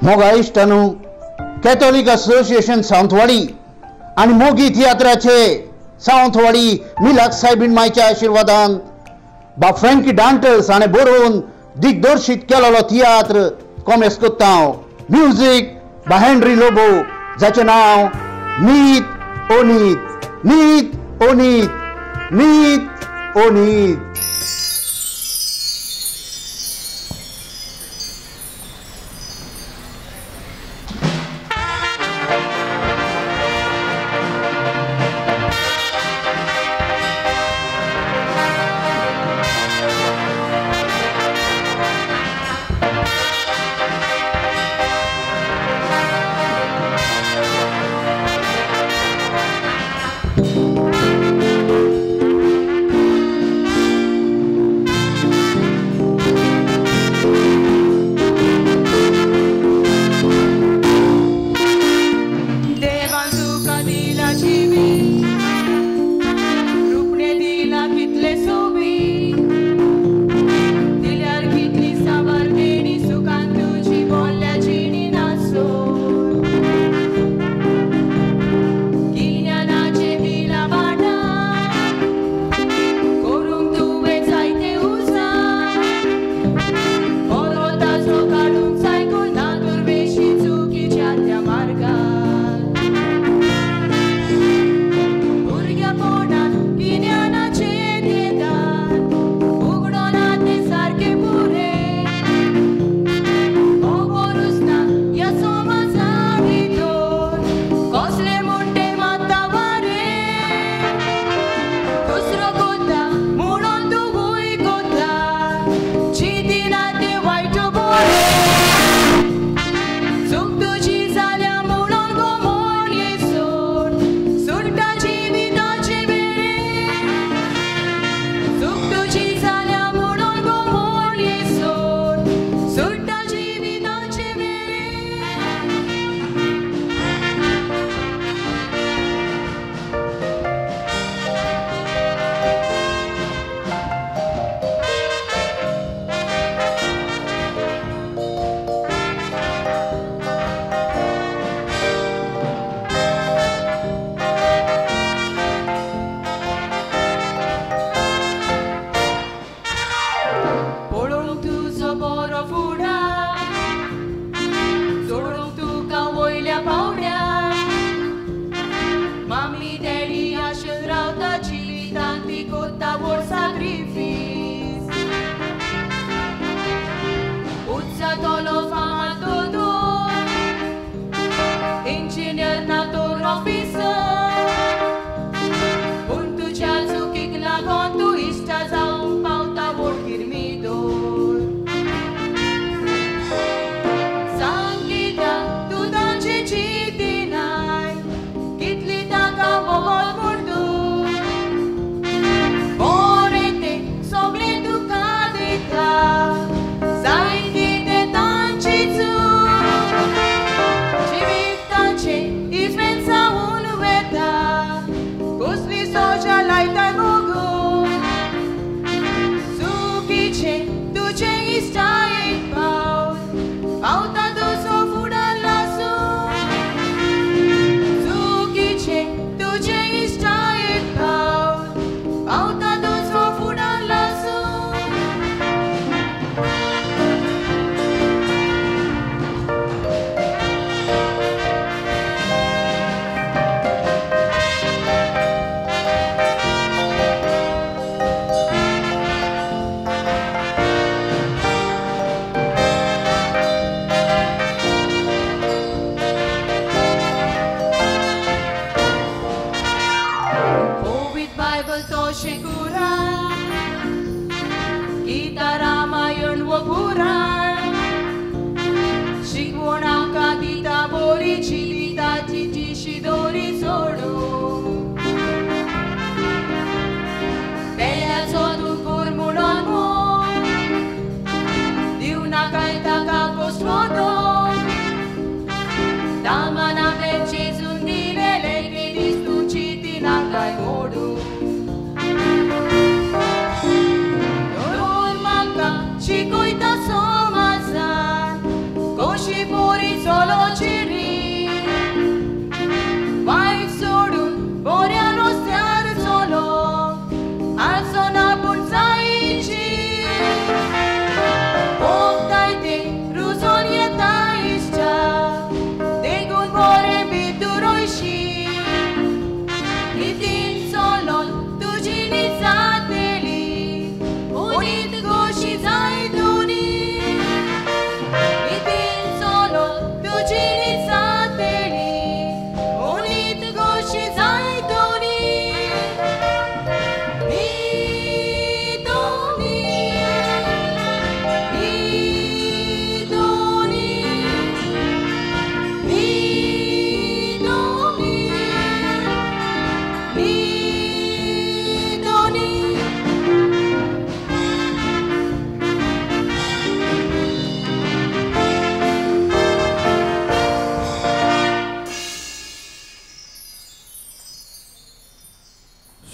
Moga इश्टानु Catholic association Sawantwadi आणि मोगी तियात्राचे सावंतवाडी मिलाक साहेबीन मायच्या आशीर्वादान बा फ्रँकी डांटर्स हाणें बरोवन दिग्दर्शीत केलेलो तियात्र कॉमेस कोत्ता म्युझिक बा हेनरी लोबो जाचें नांव नीत ओ नीत नीत ओ नीत नीत ओ नीत.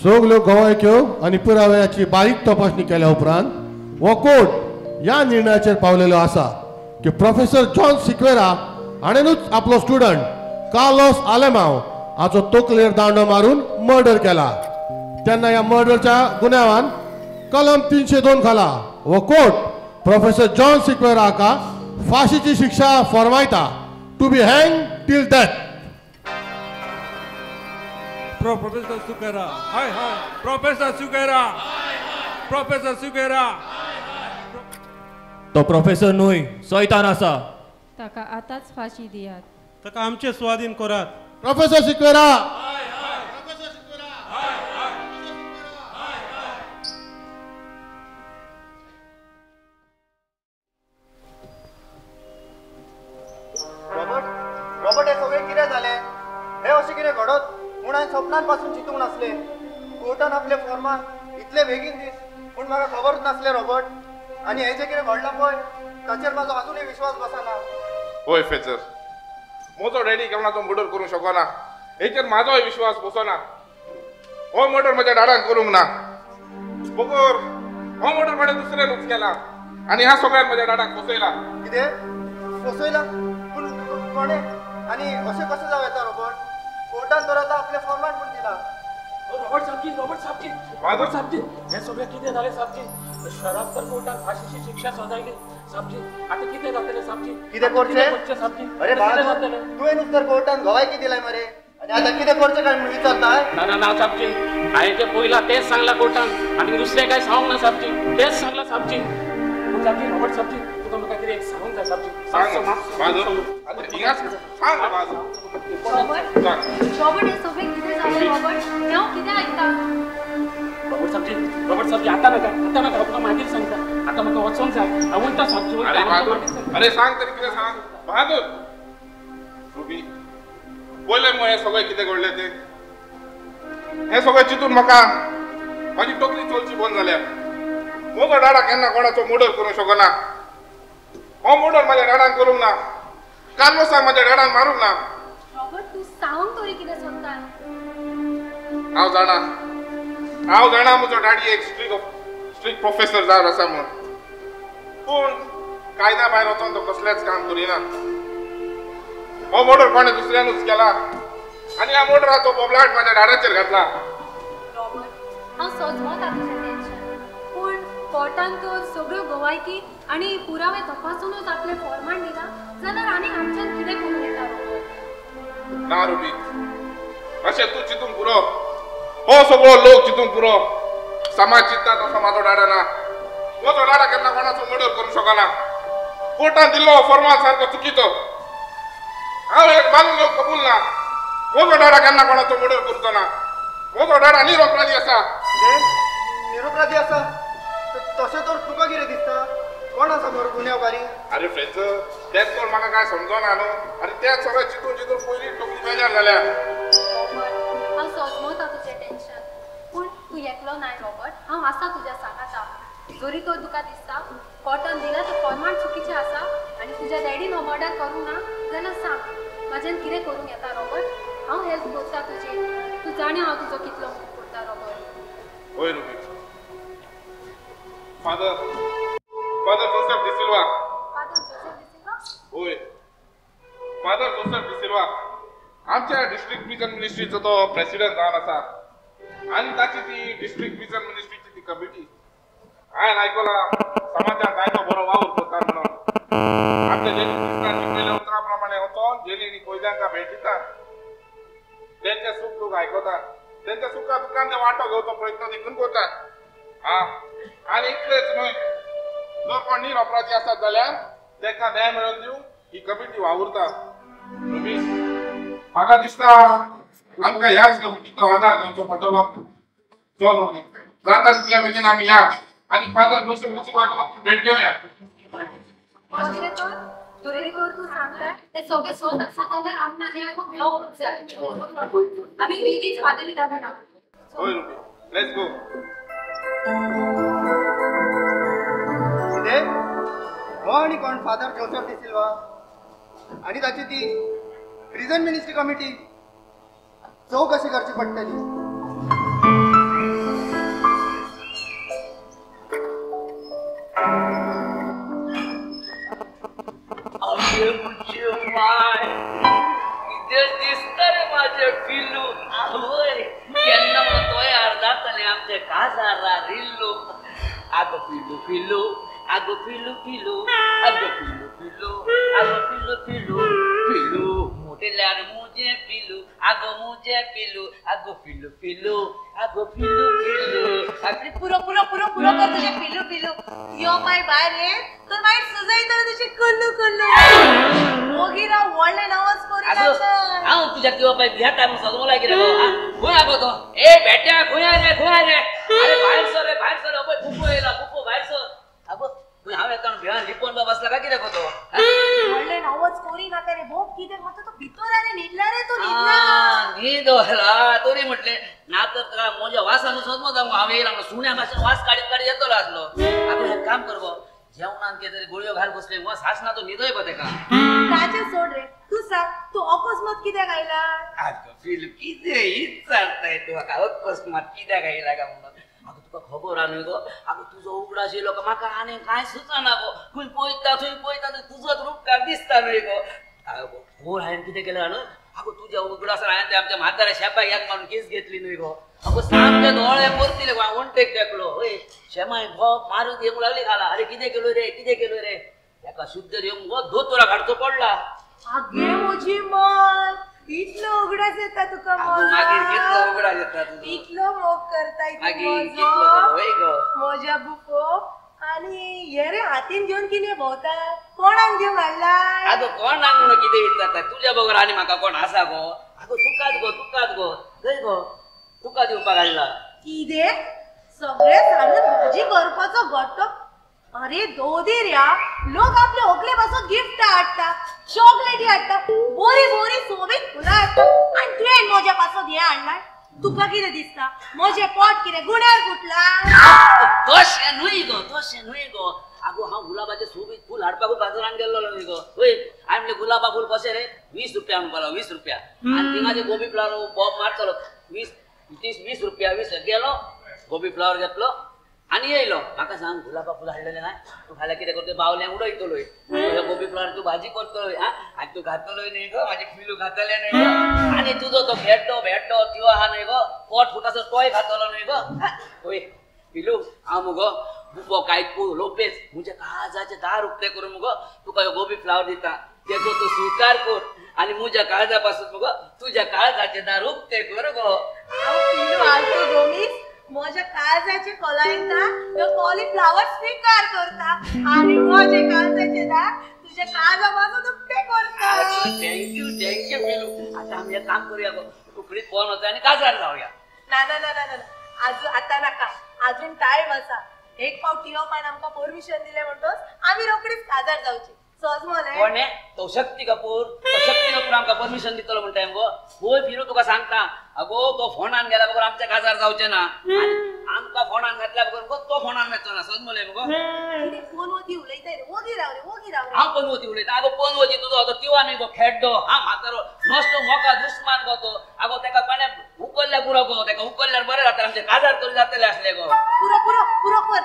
सगल्यो गवायक्यो आनी पुराव्याची बारीक तपासणी केल्या उपरांत हो कोर्ट ह्या निर्णयाचेर पावलेलो आसा की प्रोफेसर जॉन सिक्वेरा हाणेनूच आपलो स्टुडंट कार्लोस आलेमांव हाचो तकलेर दांडो मारून मर्डर केला. तेन्ना ह्या मर्डरच्या गुन्यांवान कलम 302 खाला हो कोर्ट प्रोफेसर जॉन सिक्वेरा हाका फाशीची शिक्षा फरमायता to be hang till death. Professor Sukera, hi hi. Professor Sukera, Professor Sukera. तो प्रोफेसर न्हय सैतान आसा. ताका आतांच फाशी दियात. ताका आमचे स्वाधीन करात. प्रोफेसर सिक्वेरा. रॉबर्ट हे सगळे कितें जालें? हे अशें कितें घडत म्हूण हांवें सपनान पासून चिंतूंक नासलें. कोर्टान आपले फॉर्मान इतले बेगीन दीस पूण म्हाका खबरूच नासलें रॉबर्ट. आनी हें जें कितें घडलां पळय ताचेर म्हाजो अजूनय विश्वास बसना. होय फेजर, म्हजो डॅडी केन्नाचो मर्डर करूंक शकना. हेचेर म्हाजोय विश्वास बसना. हो मर्डर म्हज्या डाडान करूंक ना. बगर हो मर्डर कोणें दुसऱ्यानूच केला आनी ह्या सगळ्यान म्हज्या डाडाक फसयला. कितें फसयला? पूण कोणें? आनी अशें कशें जावं येता रॉबर्ट? कोर्टान तर आतां आपले फॉर्मान पूण दिला. रॉबर्ट साबजी हे सगळें कितें जालें साबजी? शराब तर कोर्टान फाशीची शिक्षा सजायली साबजी. आतां कितें जातलें साबजी? कितें करचें साबजी? अरे बाबा तुवें तर कोर्टान गवायकी दिलाय मरे आनी आतां कितें करचें काय म्हणून विचारताय? ना साबजी, हांवें तें पयला तेच सांगलां कोर्टान आनी दुसरें काय सांगूंक ना साबजी. तेच सांगलां साबजी. पूण साबजी रॉबर्ट साबजी तुका म्हाका कितें एक सांगूंक जाय साबजी. रॉबर्ट हे सगळें कितें जालें रॉबर्ट? हांव कितें आयकता? रॉबर्ट साबजी आतां नाका म्हाका मागीर सांगता. आतां म्हाका वचोंक जाय. हांव वयता साबजी. अरे सांग तरी कितें सांग. बहादूर रुबी पळयलें मग हें सगळें कितें घडलें तें. हें सगळें चिंतून म्हाका म्हाजी तकली चलची बंद जाल्या. म्हजो डाडा केन्ना कोणाचो मर्डर करूंक शकना. हो मर्डर म्हज्या डाडान करूंक ना. कार्लोसाक म्हज्या डाडान मारूंक ना. रॉबर्ट तूं सांगूंक तरी कितें सोदता? हांव जाणा म्हजो डॅडी एक स्ट्रिक्ट प्रोफेसर जावन आसा म्हूण. पूण कायद्या भायर वचोन तो कसलेंच काम करिना. हो मर्डर कोणें दुसऱ्यानूच केला आनी ह्या मर्डराचो बोबलाट म्हाज्या डाडाचेर घातला. रॉबर्ट हांव सोजमोता तुजें टेन्शन. पूण कोर्टान तर सगळ्यो गवायकी आनी पुरावे तपासूनच आपले फॉर्मान दिला जाल्यार आनी आमच्यान कितें करूं येता रॉबर्ट? ना रुबी, अशें तूं चिंतूंक पुरो. हो सगळो लोक चिंतूंक पुरो. समाज चिंतता तसो म्हाजो डाडा ना. म्हजो डाडा केन्ना कोणाचो मर्डर करूंक शकना. कोर्टान दिल्लो फॉर्मान सारको चुकीचो. हांव एक मानून लोक कबूल ना. म्हजो डाडा केन्ना कोणाचो मर्डर करूचो ना. म्हजो डाडा निरपराधी आसा. निरपराधी आसा? तशें तर तुका कितें दिसता? कोण आसा बरो गुन्यांवकारी? अरे फ्रेंड्स, तेच तर म्हाका काय समजना न्हू. आनी तेच सगळें चिंतून पयलीं तकली बेजार जाल्या. हांव सोजमोता तुजें टेन्शन. पूण तूं एकलो नाय रॉबर्ट. हांव आसा तुज्या सांगाता. जरी तर तुका दिसता कोर्टान दिला तर फॉर्मान चुकीचें आसा आनी तुज्या डॅडीन हो मर्डर करूंक ना जाल्यार सांग. म्हाज्यान कितें करूंक येता रॉबर्ट? हांव हेल्प करता तुजी. तूं जाणा हांव तुजो कितलो मोग करता रॉबर्ट. होय Ruby. Father Joseph D'Silva. Father Joseph D'Silva? होय, फादर जोसेफ डिसिल्वा आमच्या डिस्ट्रिक्ट प्रिजन मिनिस्ट्रीचो तो प्रेसिडेंट जावन आसा. आनी ताची ती डिस्ट्रिक्ट प्रिजन मिनिस्ट्रीची ती कमिटी हांवें आयकलां समाजान जायतो बरो वावर करता म्हणून. आमच्या जेलीन शिकयल्या उतरा प्रमाणे वचोन जेलींनी कैद्यांका भेटिता. तेंचे सूख दूख आयकता. तेंच्या सुखा दुखान ते वांटो घेवचो प्रयत्न देखून करतात. आनी इतलेंच न्हय, जर कोण निरपराधी आसत जाल्यार तांकां न्याय मेळोवन दिवंक ही कमिटी वावुरता. म्हाका दिसता आमकां ह्याच कमिटीचो आदार घेवचो पडटलो. चल जाता तितल्या बेगीन आमी या आनी फादर जोसेफ डिसिल्वाक भेट घेवया. तरी तूं सांगता ते सगळे सोद आसा जाल्यार आमकां न्याय मेळोवंक जाय. आमी बेगीन फादर धाडटा. होय रुबी, लेट्स गो. कितें? हो आनी कोण फादर जोसेफ डिसिल्वा आनी ताची ती प्रिजन मिनिस्ट्री कमिटी चवकशी करची पडटली. मुझे माय किती दिसतं रे माझे पिल्लू होय केन्ना म्हणतोय अर्धातले आमचे काजारा रिल्लू आगो पिल्लू पिल्लू आगो पिल्लू पिल्लू आगो पिल्लू पिल्लू आगो पिल्लू पिल्लू पिल्लू मोठेल्यार मुझे पिल्लू आगो मुझे पिल्लू आगो पिल्लू पिल्लू आगो पिल्लू पिल्लू अरे पुरो पुरो पुरो पुरो कर तुझे पिल्लू पिल्लू यो माय बाहेर ये तर माय सुजायता तुझे कल्लू कल्लू मोगीरा वळले नवस कोरी लागत हां तुझ्या किंवा पाय भेटा मग सजवला की रे कोण आगो तो ए बेट्या खोया रे अरे बाहेर सर रे बाहेर सर ओय फुफो येला फुफो बाहेर सर अगो तू हावे कारण भेण लिपोन बसला का की रे तो वळले नवस कोरी नाका रे भोप किते होतो तो भितर रे निडला रे तो निडला नीदोला तोरी म्हटले ना तर मोजा वासानु सोदमो जाऊ हावे येला सुण्या भाषा वास काढी येतो असलो आपण एक काम करबो जेवणान के तरी गोळ्यो घाल बसले मग सासना तो निदोय बते का काचे सोड रे तू सांग तू अकस्मात किते गायला अगं फिल्म किते इचारताय तू का अकस्मात किते गायला का म्हणून अगं तुका खबर आनी गो अगं तुझो उगडाशी लोक माका आनी काय सुचना गो खुय पोयता तुझोच रूप का दिसता नाही गो अगं पोर हायन किते केलं आण अगं तुझ्या उगडासर हायन ते आमच्या म्हाताऱ्या शेपाक एक मारून केस घेतली नाही गो अगं सामके डोळे परतिले गो वंटेक टेकलो होय शेमाय भोप मारू देऊ लागली खाला अरे किते केलो रे एका शुद्ध येऊन गो धोतोरा घाटतो पडला आगे मोजी मन इतलो उगडास येता तुका मजा मागीर कितलो उगडास येता तुझो इतलो मोग करताय तू मागीर कितलो होय गो मोजा बुफो आणि ये रे हातीन घेऊन किने भोवता कोणाक घेऊन हाडला अगो कोण म्हणून कितें विचारता तुझ्या बरोबर आनी म्हाका कोण आसा गो अगो तुकाच गो जय गो तुका दिवपाक हाडला किदे सगळे सामान भाजी करपाचो घट्ट अरे दोदेर्या लोक आपले ओकले पासून गिफ्ट हाडटा चॉकलेटी हाडटा बोरी बोरी सोबीत फुलां हाडटा आणि तुवें मोज्या पासून हे हाडलाय तुका कितें दिसता मोजे पोट कितें गुण्यार फुटला तशें न्हय गो आगो हांव गुलाबाचे सोबीत फूल हाडपाक बाजारान गेल्लो न्हय गो होय हांवें म्हणलें गुलाबा फूल कशें रे 20 रुपया म्हणपालो 20 रुपया आनी थिंगाचे गोबी फ्लावर बॉब मारतलो 20 रुपया 20 गेलो गोबी फ्लावर घेतलो आनी येयलो म्हाका सांग गुलाबा फूल हाडलेलें ना तू फाल्यां कितें करतलो बावल्यांक उडयतलोय गोबी फ्लावर तू भाजी करतलोय आनी तू घातलोय न्हय गो म्हाजे पिलू घातले न्हय गो आनी तुजो तो भेटतो त्यो आहा न्हय गो पोट फुटासो तोय घातलो न्हय गो होय पिलू हांव मुगो बुफो कायकू लोपेस म्हज्या काळजाचे 10 रुपये करून मुगो तुका ह्यो गोबी फ्लावर दिता तेजो तू स्वीकार कर आनी म्हज्या काळजा पासून मुगो तुज्या काळजाचे 10 रुपये कर गो पिलू आलतो गोमीस मोज्या काळजाचे कोलायता तो कॉलीफ्लावर स्वीकार करता आणि मोजे काळजाचे दा तुझ्या काळजा पासून दुखते करता थँक्यू पिलू आता आम्ही एक काम करूया गो तुकडीत फोन होता आणि काजार जाऊया ना अजून आता नका अजून टाइम असा एक पावटी पण आमका परमिशन दिले म्हणतोस आम्ही रोकडीच काजार जाऊची सजमले कोण आहे तो शक्ती कपूर आमका परमिशन दितलो म्हणताय गो होय फिरू तुका सांगता अगो तो फोनान गेला बरोबर आमच्या काजार जावचे ना आमका फोनान घातल्या बरोबर तो फोनान येतो ना सजमले मगो फोन वरती उलयताय रे ओगी राव हांव पण वती उलयता आगो पण वती तुजो तो तिवा न्हय गो खेड्डो हा म्हातारो नसतो मोका दुश्मन गो तो आगो तेका कोणे उकल्ल्या पुरो गो तेका उकल्ल्यार बरें जाता आमचे काजार तरी जातले असले गो पुरो कर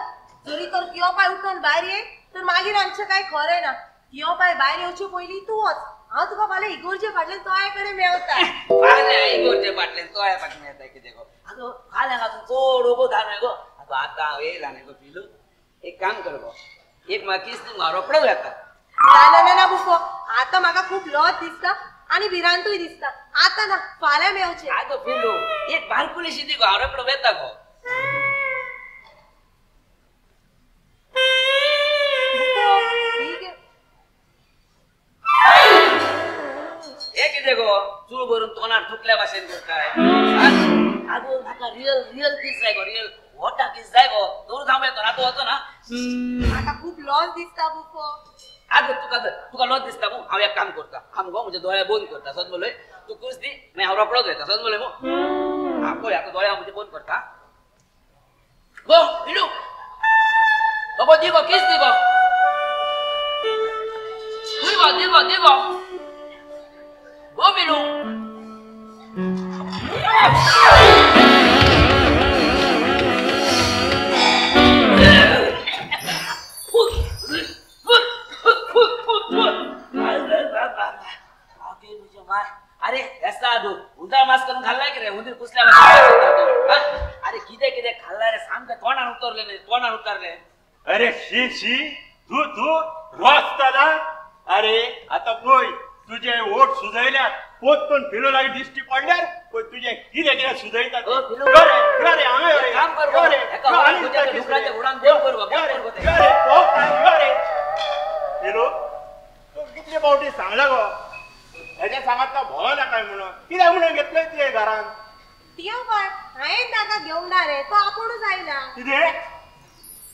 जरी तर किंवा पाय उठून बाहेर ये तर मागीर आमचे काय खरे ना किंवा पाय बाहेर येवचे पयली तू वच हांव तुका फाल्यां इगोरचे फाटल्यान तोया कडेन मेवता फाल्यां इगोरचे फाटल्यान तोया फाटल्यान मेवता कितें गो आगो फाल्यां अजून चड उबो धा न्हय गो आगो आतां हांव येयला न्हय गो पिलू एक काम कर गो एक म्हाका किस्त रोकडो येता ना बुफो आता म्हाका खूप लॉस दिसता आणि भिरांतूय दिसता आता ना फाल्यां मेवचे आगो पिलू एक बारकुलीशी दी गो हांव रोकडो येता गो एक कितें गो चूळ भरून तोंडार थुकल्या भाशेन करताय आगो म्हाका रियल किस जाय गो रियल वॉटा किस जाय गो दूर थांब येतो ना तो वचो ना म्हाका खूप लॉस दिसता बुफो आगो तुका लॉस दिसता मग हांव एक काम करता हांव गो म्हजे दोळे बंद करता सजमलोय तू कुस दी मागीर हांव रोकडोच येता सजमलोय मग हांव पळय आतां दोळे हांव म्हजे बंद करता गो पिलू बाबा दी गो किस दी गो दी गो गो पिलू उतरले नाही कोणाला उतरले अरे शी शी तू तू रोजताला अरे आता पळय तुझे वोट सुजयल्यात पोतून फिरो लागी दिश्टी पडल्यार पण तुझे कितें कितें सुजयतात काम कर डुकराच्या उडान बोल कर फिरो तू कितले पावटी सांगला गो हेजे सांगता भोव नाका म्हणून कित्याक म्हणून घेतलंय तुजे घरान तियो काय हांवें ताका घेवना रे तो आपुणूच आयला कितें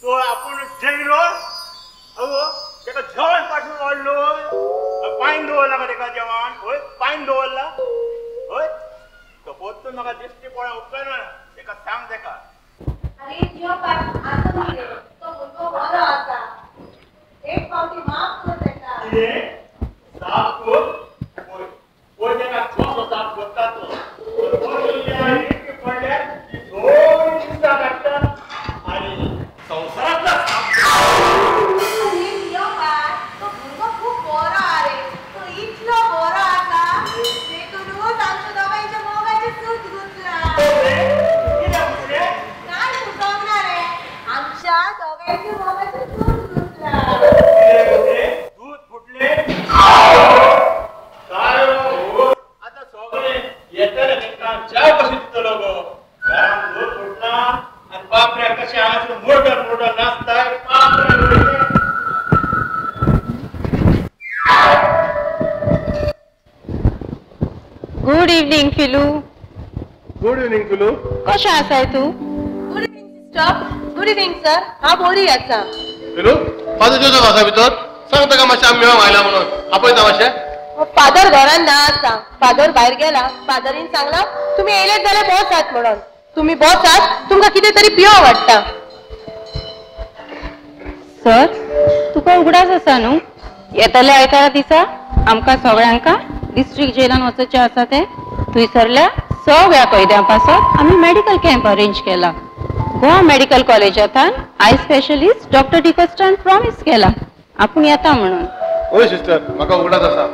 तो आपूण जेयलो अगो तेका जेवण पाठवून वाडलो पायन दवरला का तेका जेवण होय पायन दवरला होय तो पोतून म्हाका दिश्टी पळोवंक उपकारना तेका सांग तेका अरे तियो काय आता न्ही रे तो मुलगो बरो आसा एक फावटी माफ कर तेका कितें साफ कर होय तेका कसो साफ करता तो पडल्यार दोन दिसा काडटा आनी संवसारांतला दूध फुटले आता सगळे येतले तेका चाय कशी दितलो गो घरान दूध फुटना आणि बापरे कशे हांगासर मोडर मोडर नाचताय गुड इवनिंग फिलू गुड इवनिंग फिलू कशें आसाय तूं good evening sister good evening sir हांव बरी आसा फिलू फादर जोजफ आसा भितर सांग ताका मातशें आमी मेळोंक आयला म्हणून आपयता मातशें फादर घरान ना आसा फादर भायर गेला फादरीन सांगला तुम्ही येयलेत जाल्यार बसात म्हणून तुम्ही बसात तुमकां कितें तरी पियो वाडटा सर तुका उगडास आसा न्हू येतले आयतारा दिसा आमकां सगळ्यांका डिस्ट्रिक्ट जेलान वचचे आसा ते थंयसरल्या सगळ्या कैद्यां पासत आमी मेडिकल कॅम्प अरेंज केला गोवा मेडिकल कॉलेजांतल्यान आय स्पेशलिस्ट डॉक्टर डिकोस्टान प्रॉमिस केला आपूण येता म्हणून होय सिस्टर म्हाका उगडास आसा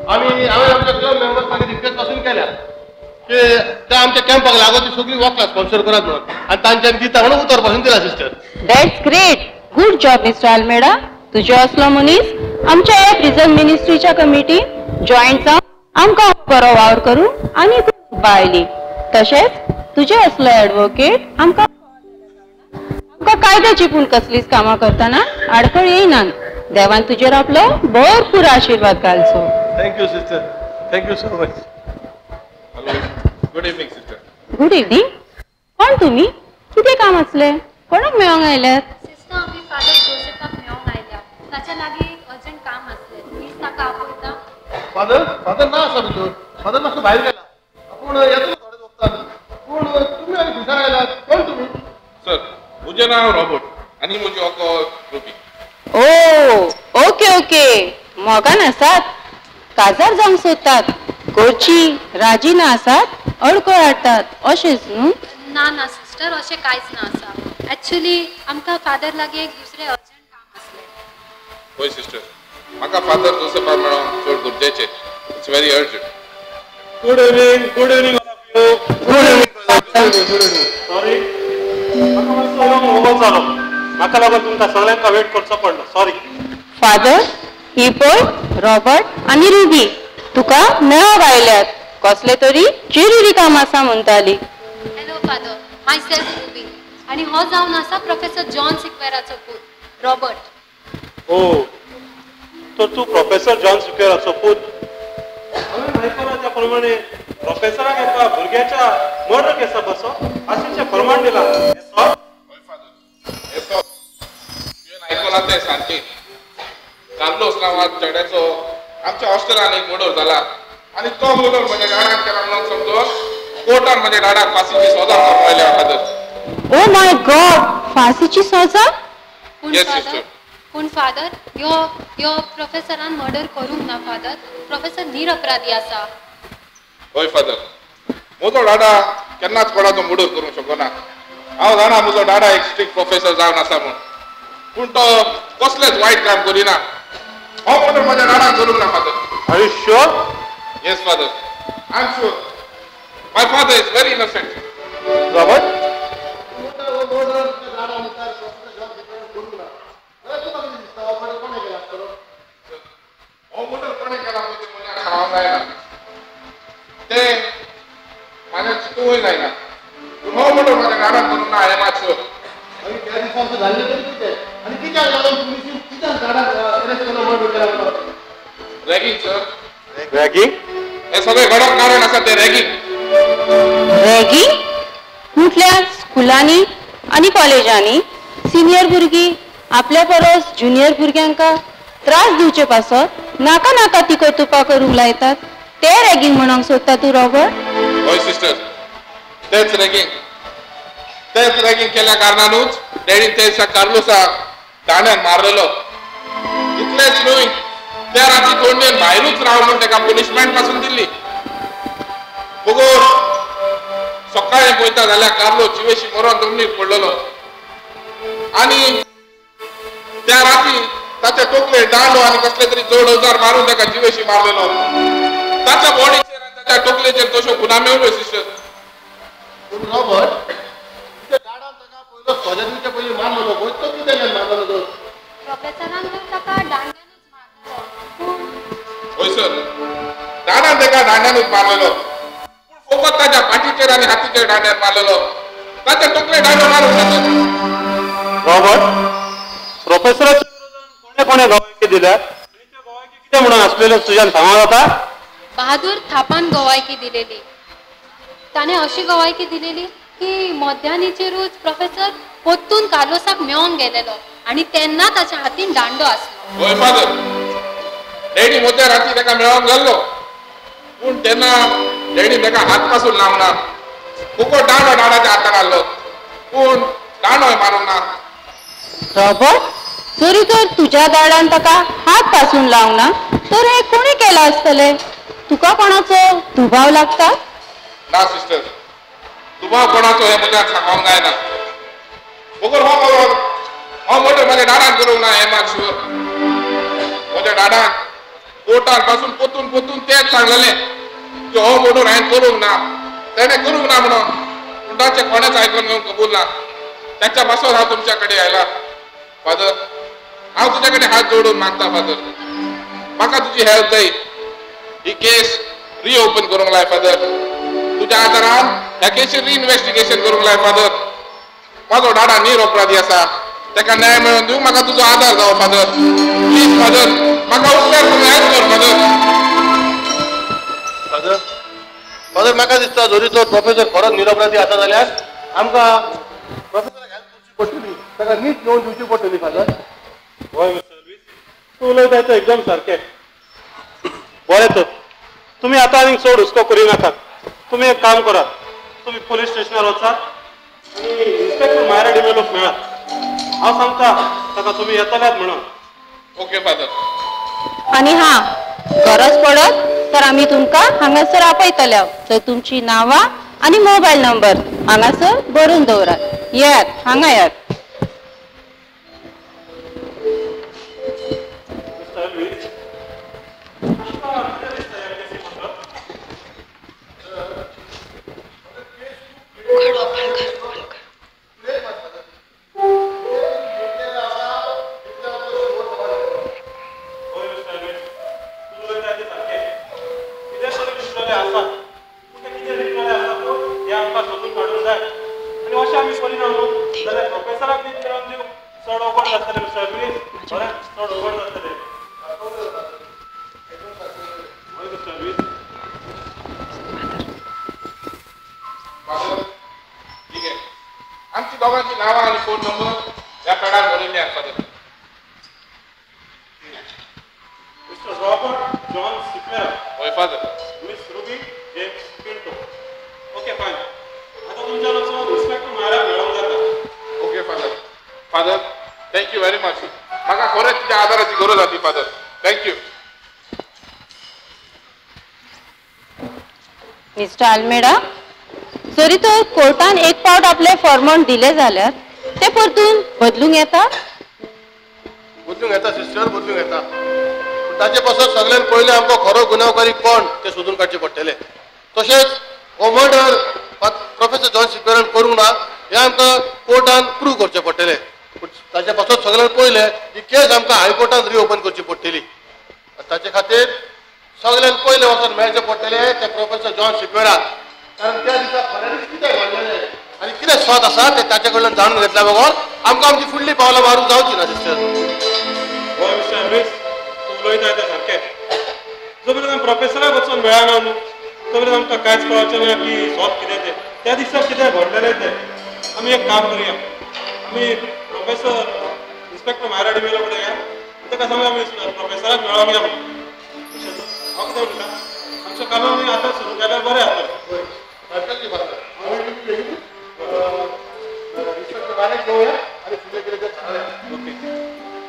हांवें आमच्या क्लब मेंबर्स मागीर रिक्वेस्ट पासून केल्या की ते आमच्या कॅम्पाक लागून ती सगळी वॉकला स्पॉन्सर करात म्हणून आनी तांच्यानी दिता म्हणून उतर पासून दिला sister that's great good job mister Almeida तुजो असलो मनीस आमच्या ह्या प्रिझन मिनिस्ट्रीच्या कमिटीन जॉईंट जावन आमकां बरो वावर करून आनी बायली तशेंच तुजे असलो एडवोकेट आमकां कायद्याची पूण कसलीच कामां करतना आडखळ येयनात देवान तुजेर आपलो भरपूर आशीर्वाद घालचो thank you sister thank you so much good evening sister good evening कोण तुमी कितें काम आसले कोणाक मेळोंक आयल्यात सिस्टर आमी फादर जोसेफाक मेळोंक आयल्या ताच्या लागीं एक अर्जंट काम आसलें प्लीज ताका आपयता फादर फादर ना आसा भितर फादर मातसो भायर गेला पूण येतलो थोडे वखदान पूण तुमी आनी भितर आयल्यात कोण तुमी सर म्हजें नांव रॉबर्ट आनी म्हजी अको रुबी ओ ओके ओके मोगान आसात काजार जावंक सोदतात गोरची राजीना आसात अडकळ हाडटात अशेंच न्हू ना ना सिस्टर अशें कांयच ना आसा एक्चुअली आमकां फादर लागीं एक दुसरें अर्जंट काम आसलें होय सिस्टर म्हाका फादर जोसेफा मेळोंक चड गरजेचें it's very urgent good evening good evening sorry म्हाका मातसो उबो जालो म्हाका लागून तुमकां सगळ्यांका वेट करचो पडलो सॉरी फादर ही पळय रॉबर्ट आनी रुबी तुका मेळोंक आयल्यात कसले तरी जरुरी काम आसा म्हणटाली हॅलो फादर माय सेल्फ रुबी आनी हो जावन आसा प्रोफेसर जॉन सिक्वेराचो पूत रॉबर्ट ओ तो तू प्रोफेसर जॉन सिक्वेराचो पूत हांवें आयकलां त्या प्रमाणे प्रोफेसराक एका भुरग्याच्या मर्डर केसा बसो आशीचे फर्माण दिला आयकलां तें सारकें कार्लोस नांवांत चेड्याचो आमच्या हॉस्टेलान एक मर्डर जाला आनी तो मर्डर म्हज्या डाडाक केला म्हणून समजून कोर्टान म्हज्या डाडाक फाशीची सजा करपायल्या फादर ओ माय गॉड फाशीची सजा पूण फादर ह्यो प्रोफेसरान मर्डर करूंक ना फादर प्रोफेसर निरपराधी आसा होय फादर म्हजो डाडा केन्नाच कोणाचो मर्डर करूंक शकना हांव जाणा म्हजो डाडा एक स्ट्रिक्ट प्रोफेसर जावन आसा म्हूण पूण तो कसलेंच वायट काम करिना हो मर्डर म्हज्या डाडाक करूंक ना father are you sure yes father I am sure my father is very innocent Robert हो मोटर कोणे केला म्हणजे मला खावा जायला ते माझ्या चितूय जायना हो मोटर माझ्या गाडात करून ना आहे मागचं आणि त्या दिवसांचं झाले तरी किती आणि किती झालं तुम्ही किती गाडा रॅगिंग सर रॅगिंग हे सगळे घडक कारण असतात ते रॅगिंग रॅगिंग कुठल्या स्कुलांनी आणि कॉलेजांनी सिनियर भुरगीं आपल्या परस ज्युनियर भुरग्यांका त्रास दिवचे पासत नाका नाका तिको तुपा करूंक लायतात ते रॅगिंग म्हणूंक सोदता तू रॉबर्ट? होय सिस्टर तेच रॅगिंग केल्या कारणानूच डॅडीन त्या कार्लोसा दाण्यान मारलेलो इतलेच न्हय त्या राती तोंडेन भायरूच राव म्हणून ताका पनिशमेंट पासून दिल्ली बघून सकाळी पळयता जाल्यार कार्लो जिवेशी मरोन जमनीर पडलेलो आणि त्या राती ताचे टोकले दांडो आणि कसले तरी जोड अवजार मारून ताका जिवेशी मारलेलो ताच्या बॉडीचेर आणि ताच्या टोकलेचेर तश्यो खुणा मेवल्यो सिस्टर रॉबर्ट त्या गाडान ताका पयलो सोजा दिवच्या पयलीं मारलेलो गोंयचो कितें मारलेलो तो प्रोफेसरान तर ताका दांड्यानूच मारलो होय सर दांडान ताका दांड्यानूच मारलेलो पूण फकत ताच्या पाठीचेर आनी हातीचेर दांड्यान मारलेलो ताचे टोकले दांडो मारून ताका रॉबर्ट प्रोफेसराच्या विरोधात कोणे गवायकी दिल्या आणि त्या गवायकी कितें म्हणून आसलेले तुज्यान सांगूंक जाता? बहादूर थापान गवायकी दिलेली ताणे अशी गवायकी दिलेली की मध्यानीचे रोज प्रोफेसर पोत्तून कार्लोसाक मेळोंक गेलेलो आणि तेन्ना ताच्या हातीन दांडो आसलो होय फादर डॅडी मोद्या राती ताका मेळोंक गेल्लो पूण तेन्ना डॅडी ताका हात पासून लावना फुकट दांडो दांडाच्या हातान हाडलो पूण दांडोय मारूंक ना रॉबर्ट जरी तर तुझ्या दाडान ताका हात पासून लावना तर हे कोणी केलं असतले? तुका कोणाचो दुबाव लागता? ना सिस्टर दुबाव कोणाचो हे मुद्द्याक सांगोंक जायना बगर हो मोठे माझ्या दाडान करूंक ना हे मात शुअर म्हज्या दाडान कोर्टान पासून पोतून तेच सांगलेले की हो मोठो हांवें करूंक ना तेणे करूंक ना म्हणून पूण ताचें कोणेच आयकून घेवंक कबूल ना त्याच्या पासून हांव तुमच्या कडेन आयला फादर हांव तुज्या कडेन हात जोडून मागता फादर म्हाका तुजी हेल्प जाय ही केस रिओपन करूंक लाय फादर तुज्या आदारान ह्या केसीर रिइन्व्हेस्टिगेशन करूंक लाय फादर म्हाजो डाडा निरपराधी आसा ताका न्याय मेळोवन दिवंक म्हाका तुजो आदार जावो फादर प्लीज फादर म्हाका उपकार करून हेल्प कर फादर फादर म्हाका दिसता जरी तो प्रोफेसर खरोच निरपराधी आसा जाल्यार आमकां प्रोफेसराक हेल्प करची पडटली ताका नीट नोंद दिवची पडटली फादर होय मिस्टर लुईस तू उलयता तें एकदम सारकें बरें तर तुमी आतां आनीक चड हुस्को करी नाकात तुमी एक काम करात तुमी पोलीस स्टेशनार वचात आनी इन्स्पेक्टर मायरा डिमेलोक मेळात हांव सांगता ताका तुमी येतल्यात म्हणून ओके फादर आणि हा गरज पडत तर आम्ही तुमका हांगासर आपयतल्या तर तुमची नावां आणि मोबाईल नंबर हांगासर बरोवन दवरात यात हांगा यात आमची दोघांची नावं आणि फोन नंबर या पॅडार बरयल्ले आसात father mister Robert John Sequeira होय father miss Ruby James Pinto okay fine आता तुमच्या लक्षात इन्स्पेक्टर मायरा मेळोंक जाता okay father father thank you very much म्हाका खरेंच तुज्या आदाराची गरज आसली फादर थँक्यू मिस्टर आल्मेडा जरी तर कोर्टान एक पावट आपले फॉर्मॉन दिले जाल्यार ते परतून बदलूंक येता सिस्टर बदलूंक येता पूण ताचे पासून सगळ्यान पयलें आमकां खरो गुन्यांवकारी कोण ते सोदून काडचे पडटले तशेंच हो मर्डर प्रोफेसर जॉन सिक्वेरान करूंक ना हें आमकां कोर्टान प्रूव करचें पडटलें. ताचे पासून सगळ्यांत पयलें ही केस आमकां हायकोर्टान रिओपन करची पडटली. ताचे खातीर सगळ्यांत पयलें वचून मेळचें पडटलें ते प्रोफेसर जॉन सिक्वेरा. कारण त्या दिसा खऱ्यांनीच कितें घडलेलें आनी कितें स्वत आसा तें ताचे कडल्यान जाणून घेतल्या बरोबर आमकां आमची फुडलीं पावलां मारूंक जावची ना सिस्टर. हय मिस्टर एनरीस तूं उलयता तें सारकें. जो मेरेन प्रोफेसराक वचून मेळना न्हू तो मेरेन आमकां कांयच कळचें ना की स्वत कितें तें त्या दिसा कितें घडलेलें तें. आमी एक काम करुया, आमी प्रोफेसर इन्स्पेक्टर म्हायराडी मेलो कडेन या ताका सांगूया आमी प्रोफेसराक मेळोंक या म्हणून. हांव कितें म्हणटा आमचें काम आमी आतां सुरू केल्यार बरें जातलें. ओके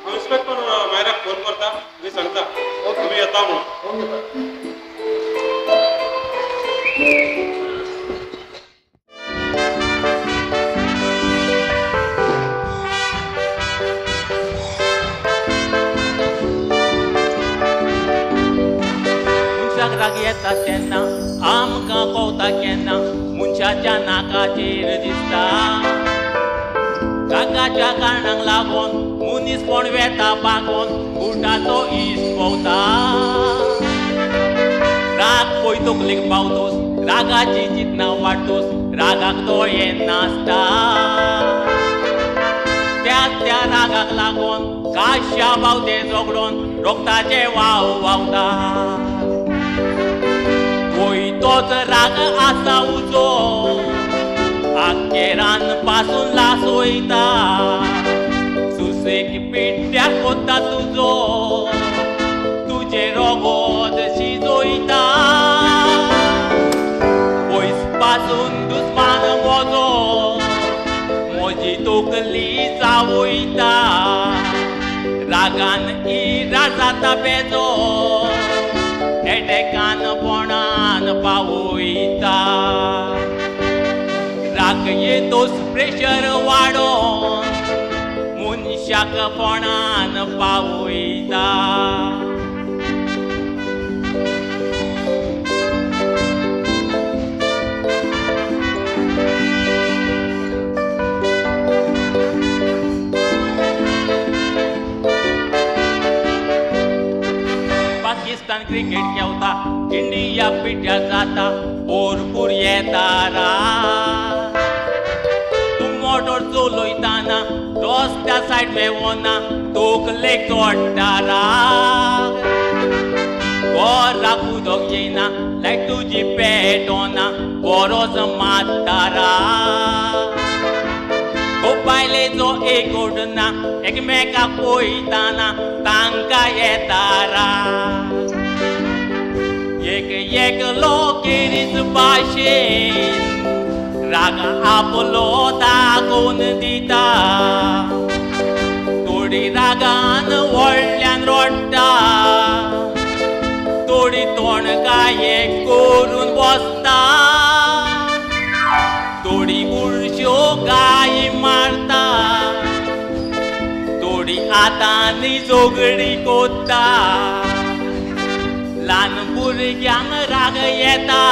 हांव इन्स्पेक्टर म्हायराक फोन करता आनी सांगता तुमी येता म्हणून. राग येता तेन्ना आमकां कळटा केन्ना मनशाच्या नाकाचेर दिसता. रागाच्या कारणांक लागून मनीसपण वेता पागोन बुटाचो इस भोंवता. राग पळय तकलेक पावतोस रागाची चिंतना वाडटोस रागाक दोळे नासता. त्या रागाक लागून काश्या बावते झगडोन रोगताचे वाव व्हांवता. तोच राग आसा उजो आखेरान पासून लासोयता. सुसेक पिड्ड्याक कोत्ता तुजो तुजे रोगोद शिजोयता. पयस पासून दुस्मान मोजो म्हजी तकली चावयता. रागान इराड जाता बेजो एटेकानपणान पावयता. राग येतोस प्रेशर वाडोन मनशाकपणान पावयता. पाकिस्तान क्रिकेट खेळता इंडिया पिट्या जाता भरपूर येता राग. तूं मोटर चलयताना रस्त्या सायड मेवना तकलेक चोडटा राग. घराक उदक येयना लायक तुजी पेटोना बरोच मारता राग. बायलेचो एक ओडना एकमेकाक पळयताना तांकां येता राग. एकलो केरीच भाशेन राग आपलो दाखोवन दिता. थोडी रागान व्हडल्यान रडटा थोडी तोणकाये करून बसता. थोडी उडश्यो गायी मारता थोडी आतांनी झगडी कोत्ता. ल्हान भुरग्यांक राग येता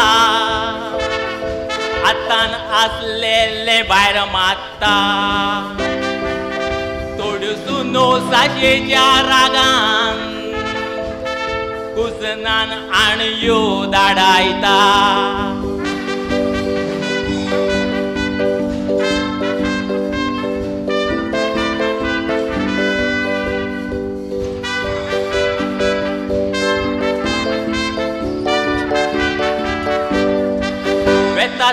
आतान आसलेले भायर मारता. थोड्यो सुनो साशेच्या रागान कुसनान आणयो धाडायता.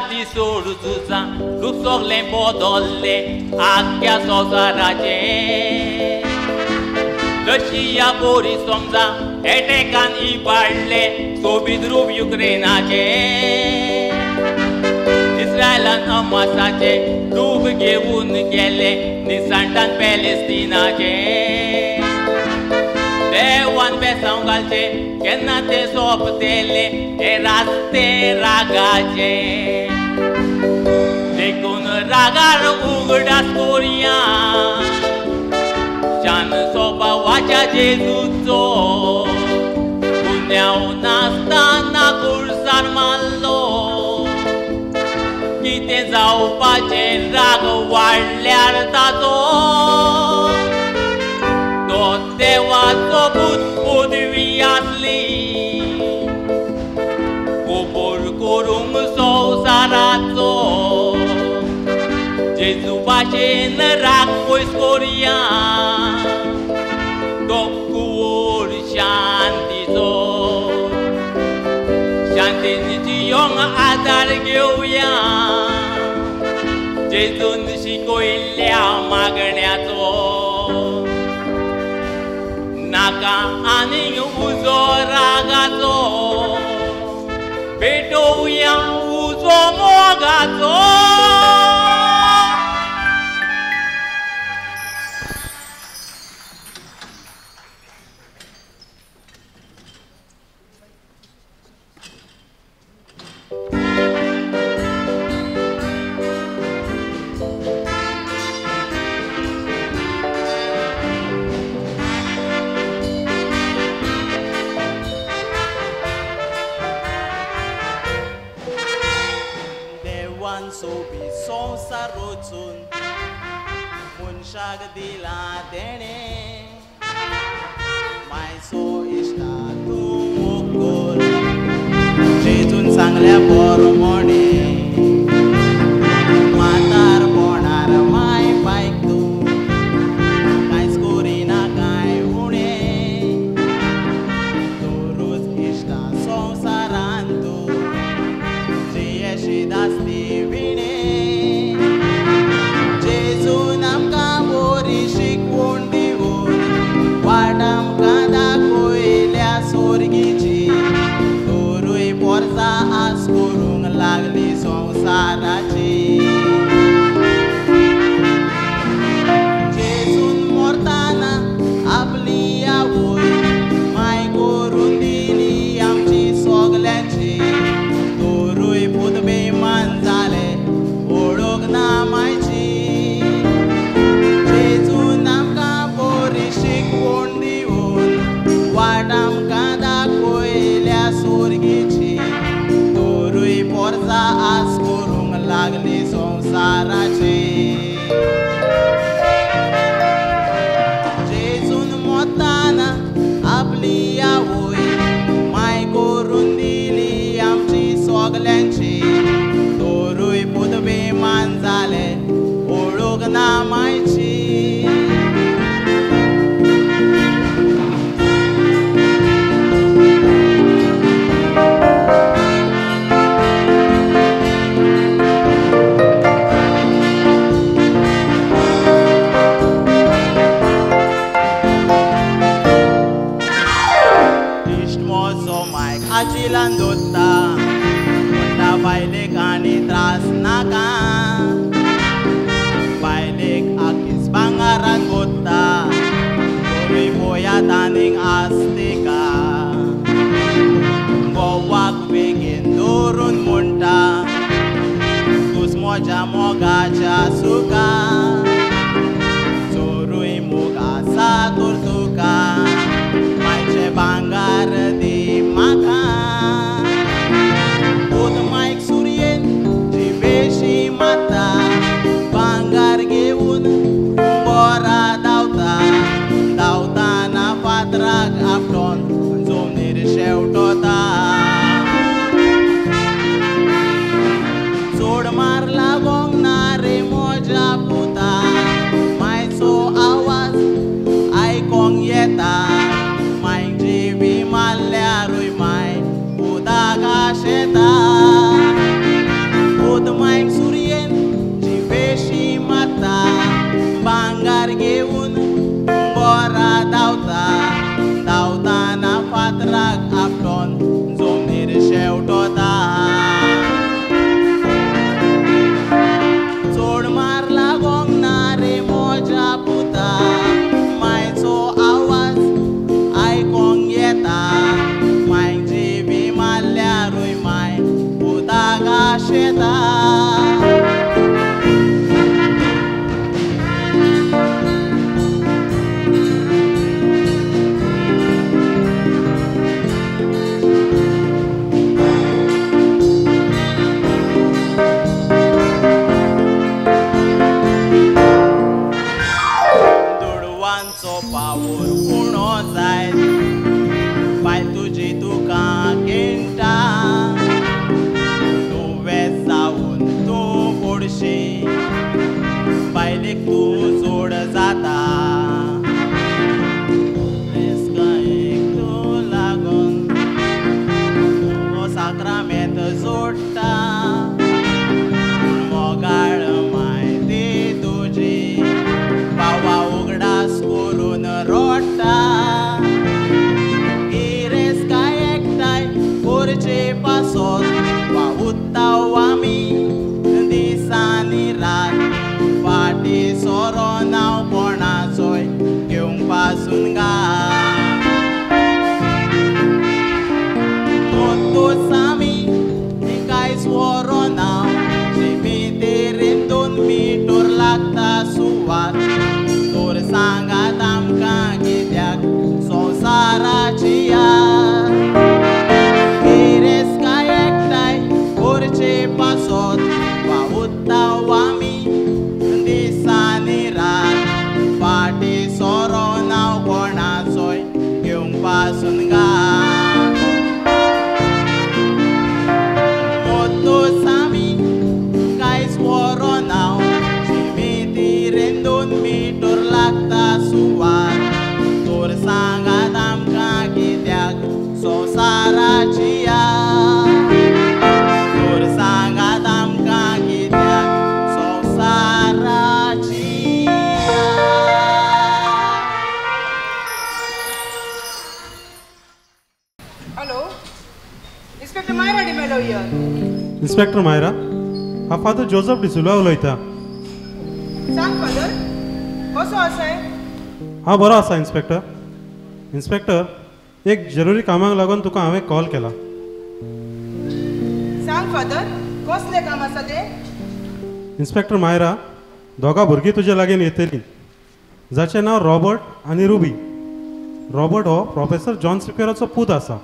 ती सोड तुझा रूप सगळें बदल्लें आख्या संवसाराचे. रशिया बोरी समजा एटेकान इबाडले सोबीत रूप युक्रेनाचे. इस्रायलान हमासाचे रूप घेवन गेले निसांतान पॅलेस्टिनाचे. देवान बेसांव घालचे केन्ना ते सोंपतेले हे रास्ते रागाचे. देखून रागार उगडास कोरया शान स्वभावाच्या जेजूचो. गुन्यांव नासतना कुळसार मारलो कितें जावं जावपाचे राग वाडल्यार ताचो तो देवाचो भूत पदवी आसली कोपोर करूंक संवसाराचो जेजू भाशेन राग पयस कोरया तो कुवोर शांतीचो शांतीन जियोंक आदार घेवया जेजून शिकयल्ल्या मागण्याचो नाका आनीक उजो रागाचो भेटोवया उजो मोगाचो सोबी संवसार रचून मनशाक दिला तेणे मायचो इश्टा तूं मोगोल जेजून सांगल्या पोरमोणे मातार पोणार माय पायक तूं कांयच करिना कांय उणें दररोज इश्टा संवसारान तूं जेयशी दास्ती जेजून आमकां बरी शिकवण दिवन वाट आमकां दाखयल्या सोर्गीची तोरूय पोरसां आस करूंक लागली संवसाराची जेजून मरतना आपली आवय माय करून दिली आमची सगल्यांची तोरूय पुत बेमान जाले ओळख ना मायची जेजून आमकां बरी शिकवण दिवन वाट आमकां दाखयल्या सोर्गीची तोरूय पोरसां आस करूंक लागली संवसाराची जेजून मरतना आपली आवय माय करून दिली आमची सगल्यांची तोरूय पुत बेमान जाले ओळख ना मायची इश्ट म्हजो मायक आजिलान दोत्ता म्हणटा बायलेक आनी त्रास नाका बायलेक आखीच भांगारान गोत्ता तोरूय पोयात आनीक आस्तिका बोवाक बेगीन दवरून म्हणटा तूंच म्हज्या मोगाच्या सुका चोरूय मोग आसा तर तुका मायचे भांगार दी म्हाका मायक सुरयेन जी बेशी माता भांगार घेवन बोरा धांवता धांवताना फातराक आपटोन जमनीर शेवटोता चोड मार लागोंक ना रे म्हज्या पुता वावर उणो जायत बाय तुजी तुका केंटा तुवें जावन तूं पडशी बायलेक तूं जोड जाता साक्रामेंत जोडटा पूण मोगाळ मायती तुजी बावा उगडास करून रोडटा गिरेस काय एकठांय करचे पासत वा उत्ताव आमी दिसांनी रात फाटी सोरो नांव कोणाचोय घेवंक पासून गा सामी कांयच वरो ना तेरेन 2 मिटर लागता सुवात तोर सांगात आमकां कित्याक संवसाराची याद गिरेस काय एकठांय करचे पासत वा उत्ताव आमी दिसांनी रात फाटी सोरो नांव कोणाचोय घेवंक पासून गा तोर सांगात आमकां कित्याक संवसाराची याद तोर सांगात आमकां कित्याक संवसाराची hello inspector Myra D'Mello here inspector Myra हांव फादर जोसेफ डिसिल्वा उलयतां सांग फादर कसो आसाय हांव बरो आसा इन्स्पेक्टर एक जरुरी कामाक लागून तुका हांवें कॉल केला सांग फादर कसलें काम आसा तें इन्स्पेक्टर मायरा दोगा भुरगीं तुजे लागीं येतलीं जाचें नांव रॉबर्ट आनी रुबी रॉबर्ट हो प्रोफेसर जॉन सिक्वेराचो पूत आसा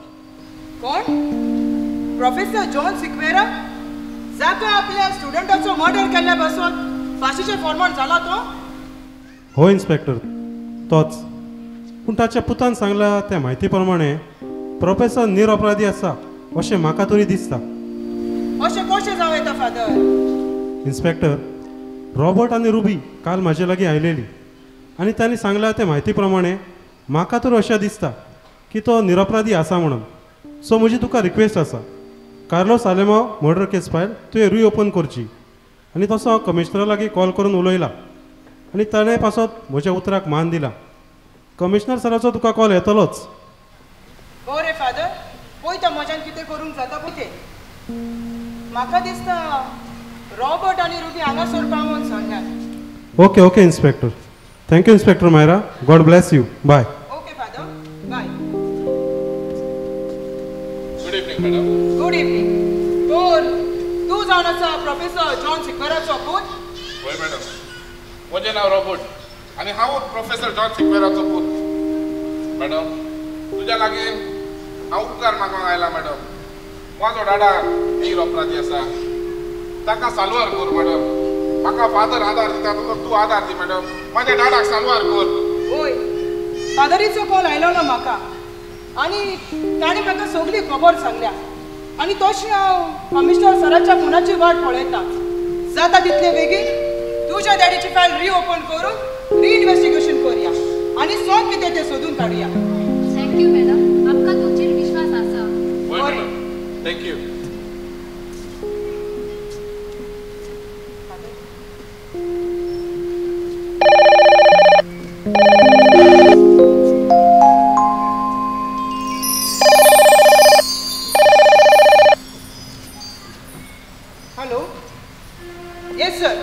कोण प्रोफेसर जॉन सिक्वेरा जाका आपल्या स्टुडंटाचो मर्डर केल्ल्या पासून फाशीचेर फॉर्माट जाला तो हो इन्स्पेक्टर तोच पूण ताच्या पुतान सांगला त्या म्हायती प्रमाणे प्रोफेसर निरपराधी आसा अशें म्हाका तरी दिसता अशें कशें जावं येता फादर इन्स्पेक्टर रॉबर्ट आनी रुबी काल म्हाजे लागीं आयलेली आनी तांणी सांगला त्या म्हायती प्रमाणे म्हाका तर अशें दिसता की तो निरपराधी आसा म्हणून सो म्हजी तुका रिक्वेस्ट आसा कार्लोस आलेमांव मर्डर केस फायल तुवें रिओपन करची आनी तसो हांव कमिशनरा लागीं कॉल करून उलयला आनी ताणें पासत म्हज्या उतराक मान दिला कमिशनर सराचो तुका कॉल येतलोच बरें फादर पळयता म्हज्यान कितें करूंक जाता पळय तें म्हाका दिसता रॉबर्ट आनी रुबी हांगासर पावून सांगात ओके इन्स्पेक्टर थँक्यू इन्स्पेक्टर मायरा God bless you bye okay father bye good evening madam good evening तूं जावन आसा प्रोफेसर जॉन सिक्वेराचो पूत होय मॅडम म्हजें नांव रॉबर्ट आनी हांव प्रोफेसर जॉन सिक्वेराचो पूत मॅडम तुज्या लागीं हांव उपकार मागूंक आयला मॅडम म्हाजो डाडा निरपराधी आसा ताका साल्वार कर मॅडम म्हाका फादर आदार दिता तूं आदार दी मॅडम म्हाज्या डाडाक साल्वार कर होय फादरीचो कॉल आयलो ना म्हाका आनी ताणें म्हाका सगळी खबर सांगल्या आनी तशें हांव कमिशनर सराच्या फोनाची वाट पळयता जाता तितले बेगीन तुज्या डॅडीची फायल रिओपन करून रिइन्वेस्टिगेशन करूया आनी सोद कितें तें सोदून काडुया थँक्यू मॅडम आमकां तुमचेर विश्वास आसा बरें thank you hello yes sir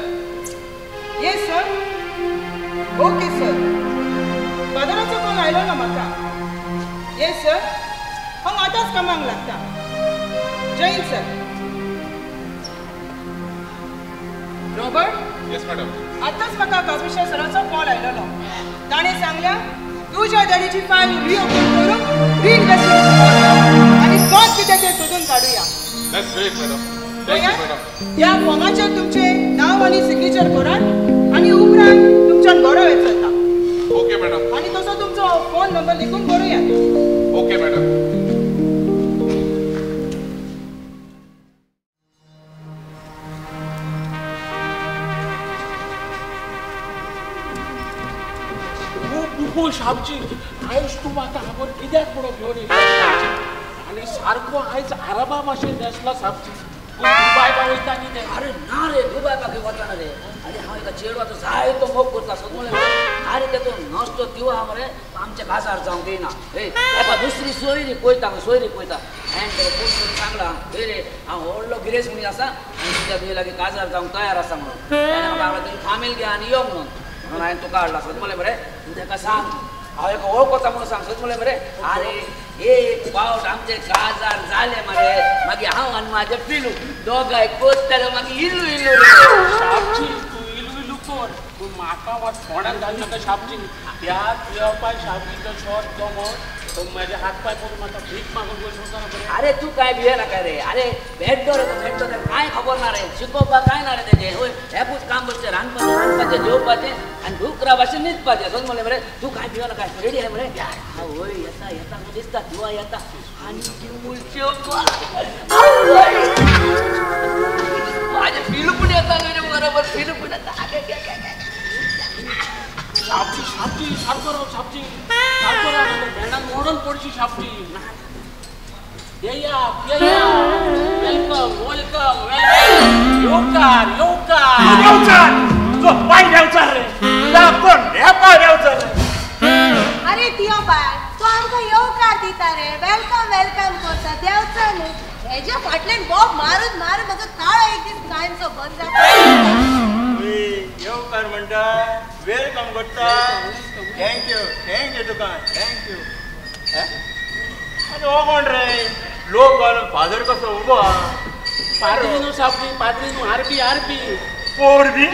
okay sir फादराचो कॉल आयलो ना म्हाका येस सर हांव आतांच कामाक लागता Jai Hind sir Robert yes madam आतांच म्हाका कमिशनर सराचो कॉल आयलोलो ताणें सांगल्या तुज्या डॅडीची फायल रिओपन करून रिइन्वेस्टिगेशन करूया आनी सोद कितें तें सोदून काडुया that's great madam thank you madam ह्या फॉर्माचेर तुमचें नांव आनी सिग्नेचर करात आनी उपरांत तुमच्यान बरो येत जाता ओके मॅडम आनी तसो तुमचो रोल नंबर लिखून बरोया. Okay madam. शामची आयज तू म्हाका हांगा कित्याक म्हणून घेवन येयला आनी सारको आयज आरामा मातशें न्हेसला सामकी. दुबायला वयता न्ही ते. अरे ना रे दुबाय पाकी वचना रे. आनी हांव एका चेडवाचो जायतो मोग करता सगळे आरे तेजो नसतो तिवा मरे आमच्या काजार जावंक दिना. एका दुसरी सोयरी पळयता हांवें तेका फोन करून सांगला रे हांव व्हडलो गिरेस्त मनीस आसा आनी तुज्या तुजे लागीं काजार जावंक तयार आसा म्हणून. ताणें म्हाका सांगलें तुमी फामील घे आनी यो म्हणून हांवें तुका हाडला. सद म्हणलें मरे तूं ताका सांग हांव एका वळखता म्हणून सांग. सद म्हणलें मरे आरे एक फावट आमचे काजार जाले मरे मागीर हांव आनी म्हाजें पिलू दोगांय कोत्ताले मागीर इल्लू इल्लू रे. शामची तूं इल्लू इल्लू कर पूण म्हाका मात फोंड्यान घाल नाका शामची. त्या तुवें शामचीचो शॉट जमो तो म्हाजे हात पाय पडून म्हाका भीक मागून बसोवता मरे. अरे तू काय भिये नाका रे. अरे भेटतो रे भेटतो तर कांय खबर ना रे. शिकोवपाक कांय ना रे तेजें. होय हेपूच काम करचें रांदपाचें जेवपाचें आनी दुकरा भाशेन न्हिदपाचें. समज म्हणलें मरे तू काय भियो नाका रेडी आहे मरे. होय येता येता दिसता किंवा येता आनी मुलच्यो म्हाजें पिलू पूण येता न्हय रे बरोबर. पिलू पूण येता. शामची सारको राव शामची सारको राव भेंडान मोडून पडची शामची. येया वेलकम येवकार तुजो पांय देंवचार रे. तुला कोण ढेपा देंवचार रे. अरे तियो बाय तू आमकां येवकार दिता रे. वेलकम करता देवचा न्हू. हेज्या फाटल्यान बॉब मारून म्हाजो ताळो एक दीस कायमचो बंद जाता. येवकार म्हणटा वेलकम करता. थँक्यू तुका थँक्यू. अरे हो कोण रे लोक घालून फादर कसो उबो आहा. पाद्री न्हू शामची पाद्री न्हू आरबी पोरबी.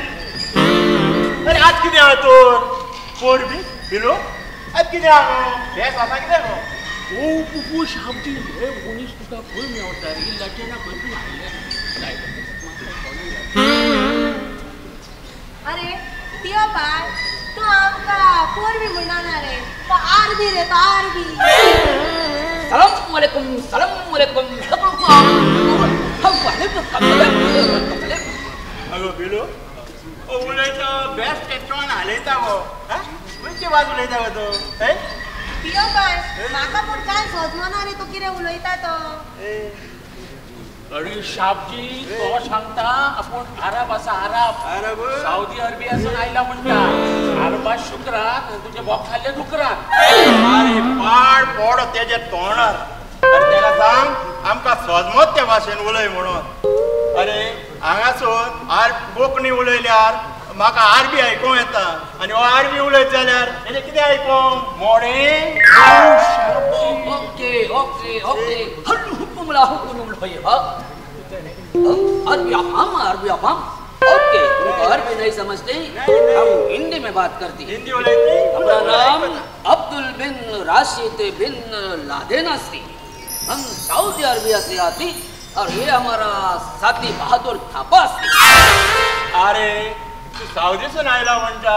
अरे आज कितें आहा तर पोरबी पिलो आज कितें आहा न्हू हे सांगा कितें न्हू. ओ पुपू शामची हे मनीस तुका खंय मेवता रे. लाटेना खंय हाडले. अरे तियो बाय तू आमकां पोरबी म्हणना रे. तो आरबी रे तो आरबी. सलाम अलैकुम अगो पिलो उलयता बेस्ट एक्टरान हालयता गो. खंयची बाजू उलयता गो तो. तियो बाय म्हाका पूण कांय समजना रे तू कितें उलयता तो. अरे शामजी तो सांगता आपूण आरब आसा आरब साऊदी अरेबियासून आयला म्हणटा. आरबात शुक्रान तुजे बोक खाल्ले डुकरान. अरे पाड पड तेजे तोंडार. अरे तेका सांग आमकां सजमत त्या भाशेन उलय म्हणून. अरे हांगासून कोंकणी उलयल्यार म्हाका आरबी आयकूं येता आनी हो आरबी उलयत जाल्यार तेजें कितें आयकूंक मोडे. ओके ओके ओके हुकुमला अरबी अफाम ओके. तुमको अरबी नहीं समझते हम हिंदी में बात करती. हिंदी उलयती. हमारा नाम अब्दुल बिन राशिद बिन लादेन अस्ती. हम सऊदी अरबिया से आती और ये हमारा साथी बहादुर थापा अस्ती. अरे तू सावदीसून आयला म्हणटा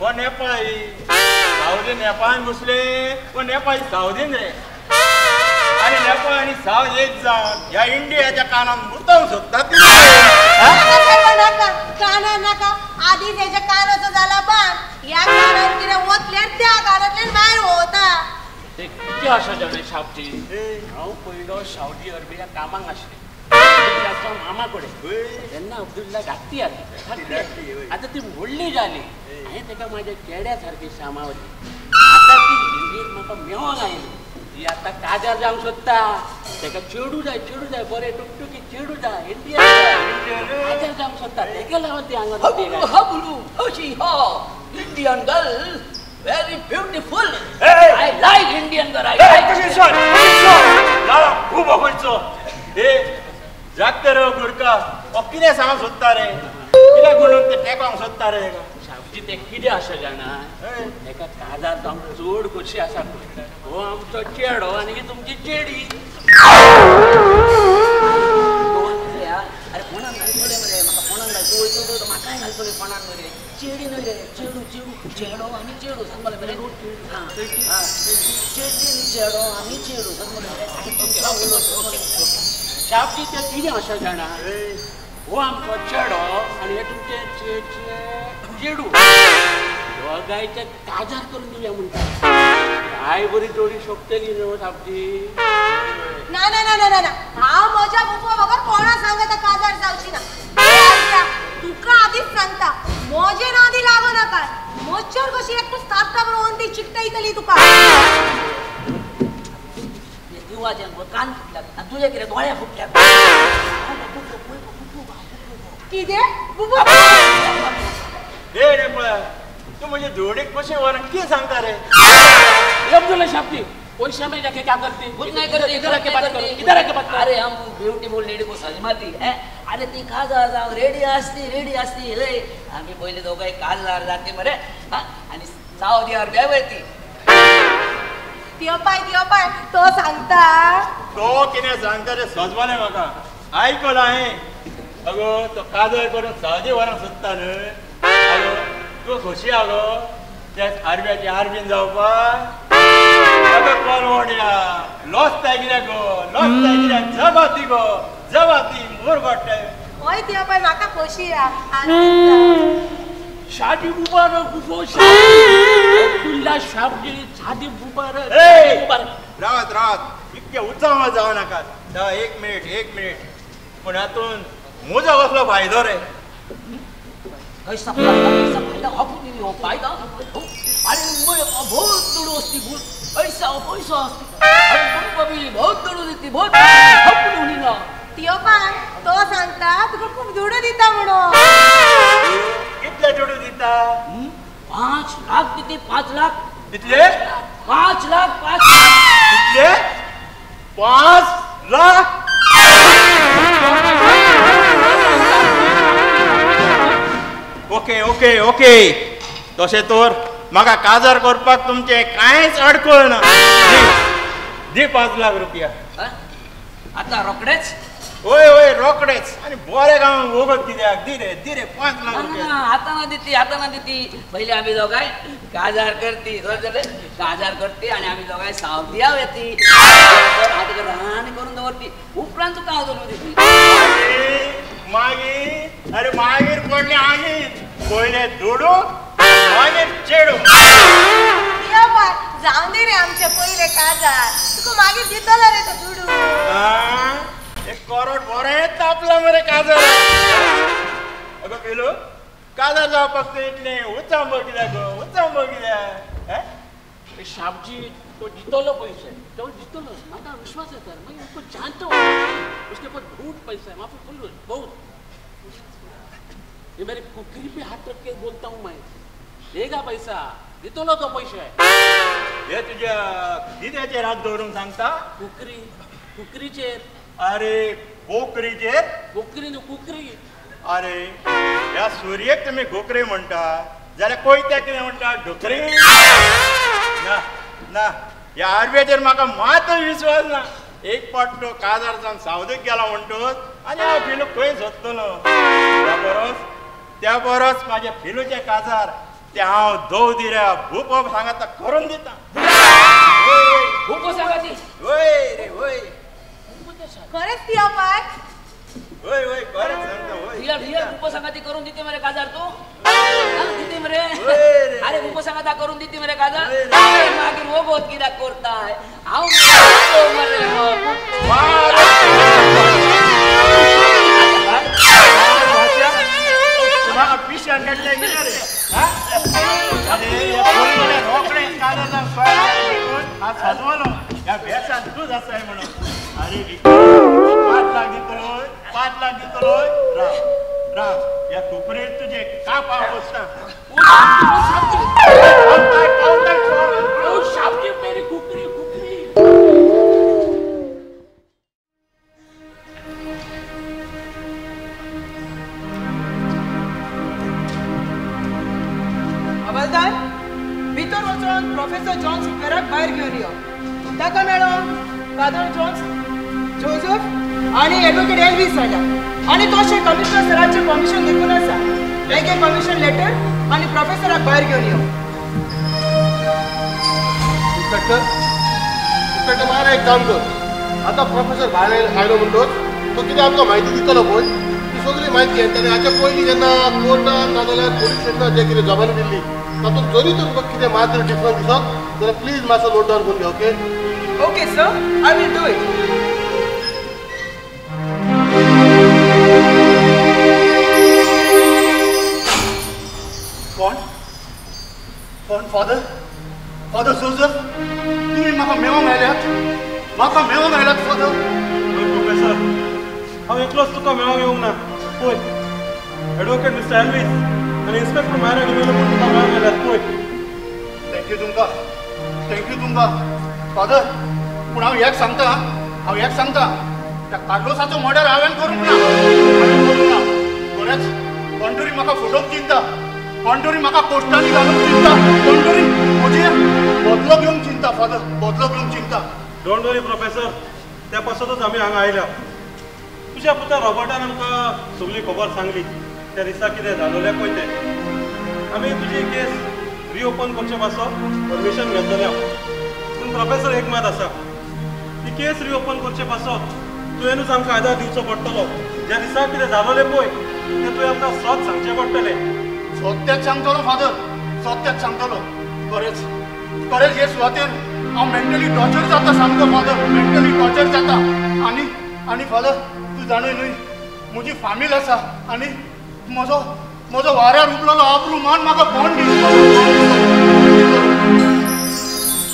हो नेपाळी. सावदी नेपाळान घुसले हो नेपाळी सावदीन रे. आणि नेपाळ आणि सावद एक जावन ह्या इंडियाच्या कानान मुतवंक सोदतात. काना नाका आधी तेच्या कानाचो जाला बांद. ह्या कानान कितें वतल्यार त्या कानांतल्यान भायर वता. ते कितें आसा जाणा शामची. हांव पयलो साऊदी अरेबिया कामाक आसलें. मामा कडेन तेन्ना अब्दुल्ला धाकटी आसली. आतां ती व्हडली जाली. हांवें ताका म्हाज्या चेड्या सारकी सांबाळली. आतां ती हिंदीन म्हाका मेळोंक आयली. ती आतां काजार जावंक सोदता. ताका चेडू जाय बरें टुकटुकी चेडू जाय इंडिया काजार जावंक सोदता. ताका लागून ती हांगा Indian girl very beautiful. I like Indian girl. I like. खूब अखोयचो. जागते रे गुरका हो कितें सांगूंक सोदता रे. कित्याक म्हणून ते टेकोंक सोदता रे. शामची ते कितें आसा जाणा ताका काजार जावंक चड खोशी आसा पळय. हो आमचो चेडो आनी ही तुमची चेडी. अरे कोणाक घालतले मरे म्हाका कोणाक घालतले म्हाकाय घालतले कोणाक मरे. चेडी न्हय रे चेडू चेडू चेडो आनी चेडू सांग मला बरे चेडी चेडो आनी चेडू सांग मला शाबजी ते कितें अशें जाणा हो आमचो चेडो आनी हे तुमचे चेडू दोगांयचे काजार करून दिवया म्हणटा काय बरी जोडी शोभतली न्हू शाबजी ना ना ना ना ना हांव म्हज्या बुफा वगर कोणा सांगता काजार जावची ना तुका आधीच सांगता म्हजे नादी लागो नाका मच्छर कशी एकटूच तापता म्हणून ती चिकटयतली तुका दिवाच्यान कान फुटला आनी तुझे कितें दोळे फुटल्या कितें बुबू हे रे पळय तू म्हणजे जोडीक कशें वरां कितें सांगता रे लब्धुल्ला शाबजी पैसा में जाके क्या करती कुछ नहीं करती इधर आके बात करो इधर आके बात करो अरे हम ब्यूटीफुल लेडी को सजमाती है अरे ती काजार जाव रेडी असती रे आम्ही पहिले दोघं काजार जाते मरे आणि सावदी अरेबिया वयती त्यो पाय तो सांगता तो कितें सांगता रे सजवाले म्हाका आयकला हांवें अगो तो काजार करून सावदी वरां सोदता न्हय अगो तूं खोशी आगो त्या अरब्याची आरबीन जावपाक परवड्या लॉस्ताय कित्याक गो लॉस्ताय कित्याक जबाती मोर गोट्टे होय त्यो पाय म्हाका खोशी शादी मुबारक बुफो अब्दुल्ला शाबजी शादी मुबारक रावत इतके उत्सव जावं नाका 1 मिनिट पूण हातून म्हजो कसलो फायदो रे पैसा हापून हो फायदा अरे बहुत दुडू असती पैसा असती अरे बहुत दुडू देती बहुत हापून ना त्यो पाय तो सांगता तुका खूप दुडू दिता म्हणून कितले दुडू दिता 5 लाख देते 5 लाख कितले 5 लाख कितले 5 लाख ओके तशें तर म्हाका काजार करपाक तुमचे कांयच अडखळ ना दी 5 लाख रुपया आता रोकडेच होय रोकडेच आणि बरे गांव वगत कित्याक दी रे 5 लाख रुपया हाताना दिती पहिले आम्ही दोघाय काजार करती काजार करते आणि आम्ही दोघाय सावदिया येती राहणी करून दवरती उपरांत तुका अजून दिती मागीर पडले आगीर पहिले दुडू मागीर चेडू जाऊन दे रे आमचे पहिले काजार तुका मागीर दितलो रे तो दुडू एक करोड बरें तापला मरे काजार अगो पिलू काजार जावपाक इतले उचांब कित्याक शाबजी तो जितलो पैसे तो जितलो म्हाका विश्वास येता मैं उसको जानता हूँ उसके पास बहुत पैसा है वहाँ पर बहुत ये मेरे कुकरी पे हाथ रख के बोलता हूँ मैं देगा पैसा जितलो तो पैसे हे तुझ्या कित्याचेर हात दवरूंक सांगता कुकरीचेर अरे कोकरीचेर कुकरी अरे ह्या सूर्येक तुम्ही घोकरे म्हणटा जाल्यार कोयत्याक कितें म्हणटा ढोकरी ना ह्या आरबीआयचेर म्हाका मातूय विश्वास ना एक पट्टो काजार जावन सावदीक गेला म्हणटोच आनी हांव फिलू खंय सोदतलो त्या परस म्हाजे फिलूचे काजार ते हांव दवदी रे भूपो सांगाता करून दिता भूपो सांगाती होय खरेच ती पाय होय खरेच सांगता रियल भूपो सांगाती करून दिते मरे काजार तू दिते मरे अरे भूपो सांगाता करून दिते मरे काजार मागीर वो बहुत कित्याक करताय हांव म्हाका पिशान काडले कितें रे रोकडे काजाचा हा सजवलो ह्या भेसान तूच आसाय म्हणून अरे 5 लाख दितलो राव या कुकरेर तुझे का पाव बसता शाबजी मेरी कुकरी हवालदार भितर वचून प्रोफेसर जॉन सिक्वेराक भायर घेवन यो ताका मेळून फादर जोझफ आणि एडवोकेट एल्विस हाडला आणि तोशे कमिशनर सराचें परमिशन घेतून आसा लायक ए परमिशन लेटर आणि प्रोफेसराक भायर घेवन यो. इन्स्पेक्टर मार एक काम कर. आता प्रोफेसर भायर आयलो म्हणटोच तो कितें आमकां म्हायती दितलो पळय ती सगळी म्हायती ताणें हाच्या पयलीं जेन्ना कोर्टान नाजाल्यार पुलीस स्टेशनार जे कितें जबानी दिल्ली तातूंत जरी तर तुका कितें मात्र डिफरंस दिसत जाल्यार प्लीज मातसो नोट डावन करून घे. Okay okay sir, I will do it. कोण फादर जोसेफ तुम्ही म्हाका मेळोंक आयल्यात फादर. प्रोफेसर हांव एकलोच तुका मेळोंक येवंक ना. पळय एडवोकेट मिस्टर एल्वीस आनी इन्स्पेक्टर मायरा डिमेलो म्हूण तुका मेळोंक आयल्यात. पळय थँक्यू तुमकां फादर. पूण हांव एक सांगता त्या कार्लोसाचो मर्डर हांवें करूंक ना. खरेंच कोण म्हाका फुडोवंक चिंता, कोण म्हाका पोस्टांनी घालूंक चिंता, कोण म्हजे बदलो घेवंक चिंता फादर, बदलो घेवंक चिंता. डोंट वरी प्रोफेसर, त्या पासतूच आमी हांगा आयल्या. तुज्या पुता रॉबर्टान आमकां सगळी खबर सांगली त्या दिसा कितें जालोलें पळय तें. आमी तुजी केस रिओपन करचे पासत परमिशन घेतलें. पूण प्रोफेसर एक मात आसा, ती केस रिओपन करचे पासत तुवेंनूच आमकां आदार दिवचो पडटलो. ज्या दिसा कितें जालोलें पळय तें तुवें आमकां सत सांगचें पडटलें. सत्याच सांगतलो फादर, सत्याच सांगतलो. खरेंच हे सुवातेर हांव मेंटली टॉर्चर जाता सामको फादर, मेंटली टॉर्चर जाता. आनी फादर तूं जाणय न्हय म्हजी फामील आसा आनी म्हजो वाऱ्यार उबलोलो आब्रू मान म्हाका कोण दिसता.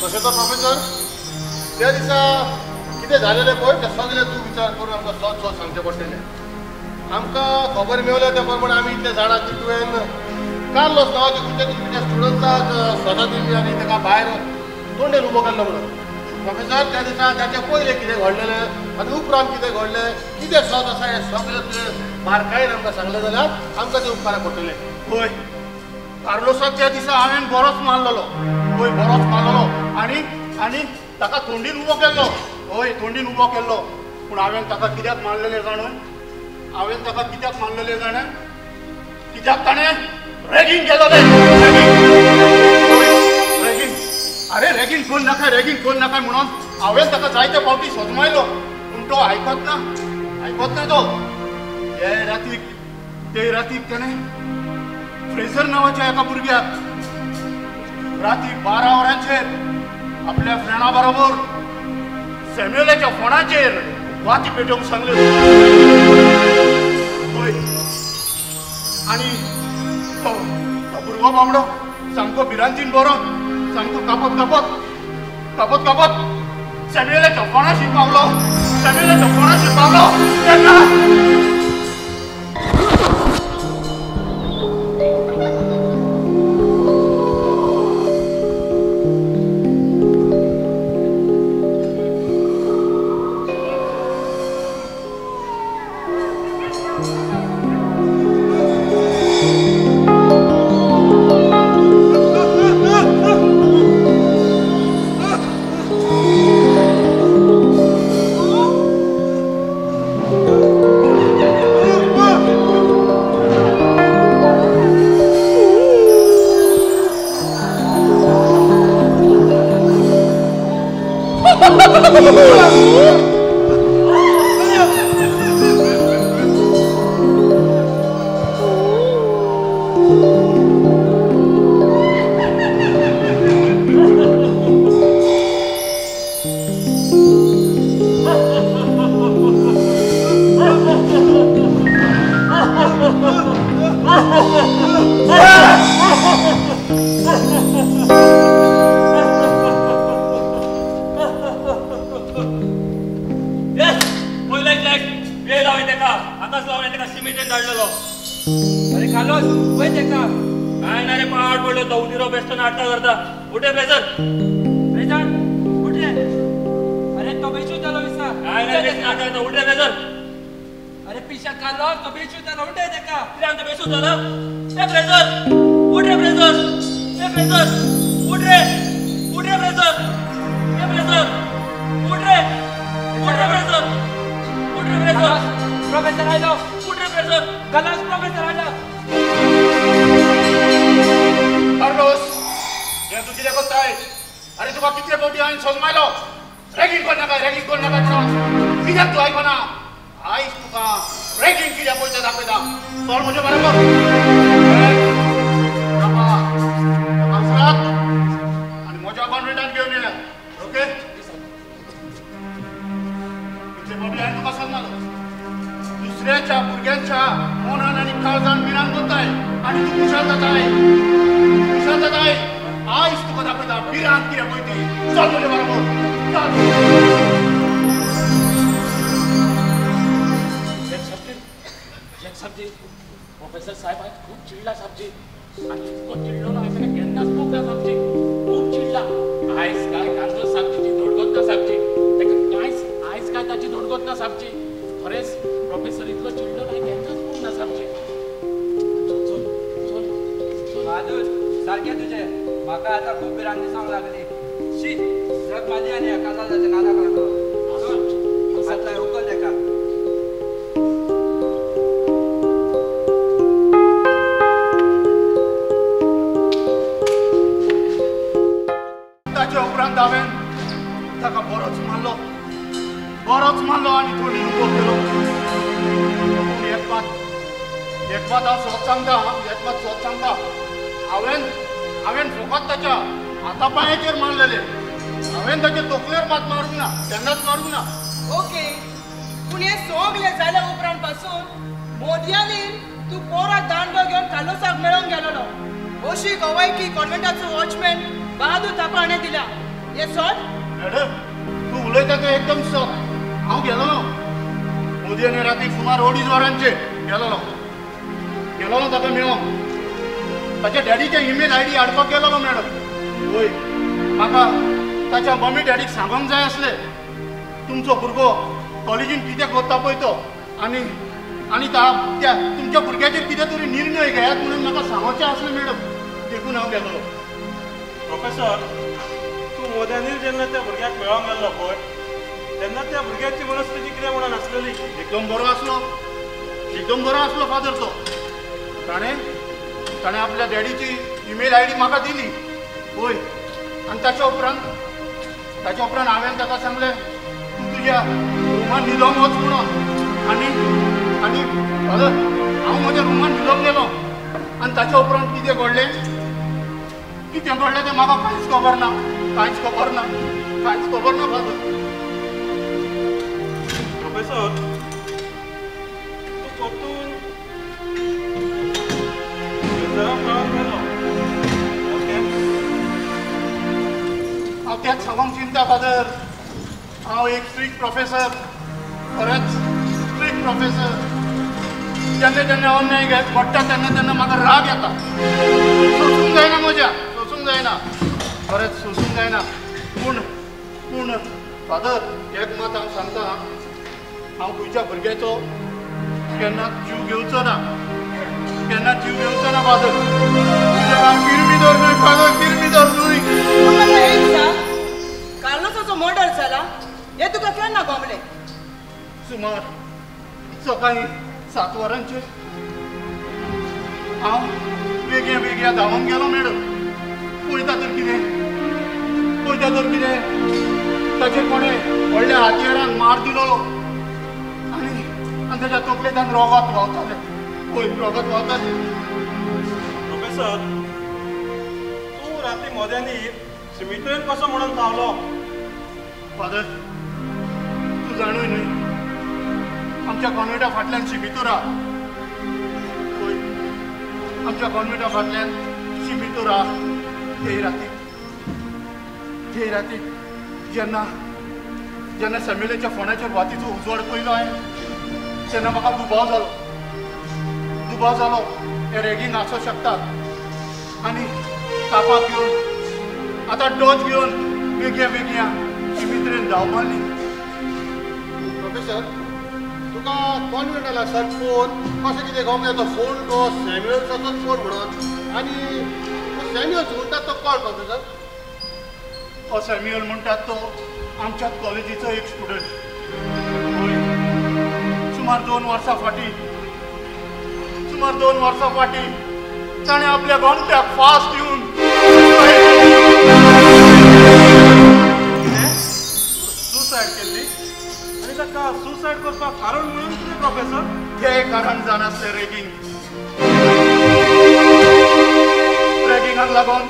तशें तर प्रोफेसर त्या दिसा कितें जालेलें पळय तें सगळें तूं विचार करून आमकां सत सांगचें पडटलें. आमकां खबर मेवल्या त्या प्रमाणे आमी इतलें जाणा की तुवें कार्लोस नांवाच्या तुमच्या स्टुडंट्साक स्वता दिल्ली आनी ताका भायर तोंडेर उबो केल्लो म्हणून. प्रोफेसर त्या दिसा ताचे पयलें कितें घडलेलें आनी उपरांत कितें घडलें, कितें सत आसा हें सगळें तुवें बारकायेन आमकां सांगलें जाल्यार आमकां तें उपकाराक पडटलें. पळय कार्लोसाक त्या दिसा हांवें बरोच मारलेलो आनी ताका तोंडीन उबो केल्लो. तोंडीन उबो केल्लो. पूण हांवें ताका कित्याक मारलेलें जाणा? कित्याक ताणें रॅगिंग केलोलें. रॅगिंग कोण नाका म्हणून हांवें ताका जायते फावटी सोजमायलो. पूण तो आयकत ना तो. ते रातीक ताणें फ्रेझर नांवाच्या एका भुरग्याक राती 12 वरांचेर आपल्या फ्रेंडा बरोबर सॅम्युएलाच्या फोनाचेर वाती पेटोवंक सांगले. आनी तो भुरगो बाबडो सामको भिरांतीन बरो, सामको कापत सॅम्युएलाच्या फोनाशी पावलो तेन्ना प्रोफेसर आयलो. प्रोफेसर फावटी हांवें सोगमायलो रॅगिंग करनाका म्हणून कित्याक तूं आयकना आयज तुका रॅगिंग कित्याक पळयता दाखयता चल म्हजे बरोबर आनी म्हज्या कॉन्फिडंटान घेवन ये ओके इतले फावटी हांवें तुका सांगनालो दुसऱ्याच्या भुरग्यांच्या मनान आनी काळजान मिरान करताय आनी तूं खुशाल जाताय आयज तुका दाखयता भिरांत कितें पळय ती चल म्हजे बरोबर साबजी प्रोफेसर साहेब आज खूप चिडला साबजी आणि तो चिडलो ना हांवें केन्नाच पळोवंक ना साबजी खूप चिडला आयज काय कांदो साबजीची धोडगत ना साबजी ताका कांयच आयज काय ताची धोडगत ना साबजी खरेंच प्रोफेसर इतलो चिडलो ना केन्नाच पळोवंक ना साबजी बहादूर सारकें तुजें म्हाका आतां खूब भिरांत दिसांक लागली शी जग म्हाजी आनी एका जाल्याच्या नादाक लागलो आतां उकल तेका उपरांत हांवें ताका बरोच मारलो आनी थोडी उबो केलो पूण एक बात हांव सोद सांगता हांवें फुकत ताच्या हातापांयाचेर मारलेले हांवें ताचे तकलेर मात मारूंक ना केन्नाच मारूंक ना ओके पूण हे सगळे जाल्या उपरांत पासून मोदयांनी तूं पोराक दांडो घेवन कालोसाक मेळोंक गेलोलो अशी गोवायकी कॉन्व्हेंटाचो वॉचमॅन बहादूर तापाणे दिल्या हे सॉट मॅडम तूं उलयता तें एकदम सॉट हांव गेलोलो मोदयांनी राती सुमार 2:30 वरांचेर गेलोलो ताका मेळोंक ताच्या डॅडीचे ईमेल आयडी हाडपाक गेलोलो मॅडम वय म्हाका ताच्या मम्मी डॅडीक सांगूंक जाय आसलें तुमचो भुरगो कॉलेजीन कितें करता पळय तो आनी त्या तुमच्या भुरग्याचेर कितें तरी निर्णय घेयात म्हणून म्हाका सांगोचें आसलें मॅडम देखून हांव गेलोलो प्रोफेसर तूं मोदयांनी जेन्ना त्या भुरग्याक मेळोंक गेल्लो पळय तेन्ना त्या भुरग्याची मनस्थिती कितें म्हणून आसलेली एकदम बरो आसलो फादर तो ताणें आपल्या डॅडीची ईमेल आयडी म्हाका दिली पळय आनी ताच्या उपरांत हांवें ताका सांगलें तूं तुज्या रुमान न्हिदोंक वच म्हणून आनी फादर हांव म्हज्या रुमान न्हिदोंक गेलो आनी ताच्या उपरांत कितें घडलें तें म्हाका कांयच खबर ना फादर प्रोफेसर तूं परतून मेळोंक गेलो हांव तेंच सांगूंक चिंता फादर हांव एक स्ट्रिक्ट प्रोफेसर खरेंच स्ट्रिक्ट प्रोफेसर जेन्ना अन्याय घडटा तेन्ना म्हाका राग येता सोसूंक जायना खरेंच सोसूंक जायना पूण फादर एक मात हांव सांगता हांव खंयच्या भुरग्याचो केन्नाच जीव घेवचो ना फादर किरमिदोर न्हय फादर किरमिदोर न्हय कार्लोसाचो मर्डर जाला हे तुका केन्ना गमलें सुमार सकाळीं 7 वरांचेर हांव वेगळ्या धांवून गेलो मॅडम पळयता तर कितें ताचेर कोणें व्हडल्या हातयारान मार दिलोलो आनी ताच्या तकलेंतल्यान रोगात व्हांवताले प्रोफेसर तूं राती मोदयांनी सिमित्रेन कसो म्हणून पावलो फादर तूं जाणूय न्हय आमच्या कॉन्व्हेंटा फाटल्यान शिमितुरा आमच्या कॉन्व्हेंटा फाटल्यान शिमितुरा ते राती जेन्ना सॅम्युएलाच्या फोनाचेर वातीचो उजवाड पयलो हांवें तेन्ना म्हाका दुबाव जालो हे रॅगिंग आसूंक शकता आनी तापाक घेवन आतां डोस घेवन वेगळ्या शिमित्रेन धांव मारली प्रोफेसर तुका कॉन्व्हेंटाला सर फोन कशें कितें गम येतो फोन तो सॅम्युएलचोच फोन म्हणून आनी सॅम्युएल म्हणटात तो कोण प्रोफेसर हो सॅम्युएल म्हणटात तो आमच्याच कॉलेजीचो एक स्टुडंट सुमार 2 वर्सां फाटीं ताणें आपल्या गोमट्याक फास्ट दिवन सुसायड करपाक कारण म्हणून कितें प्रोफेसर? ते कारण जावन आसलें रॅगिंगाक लागून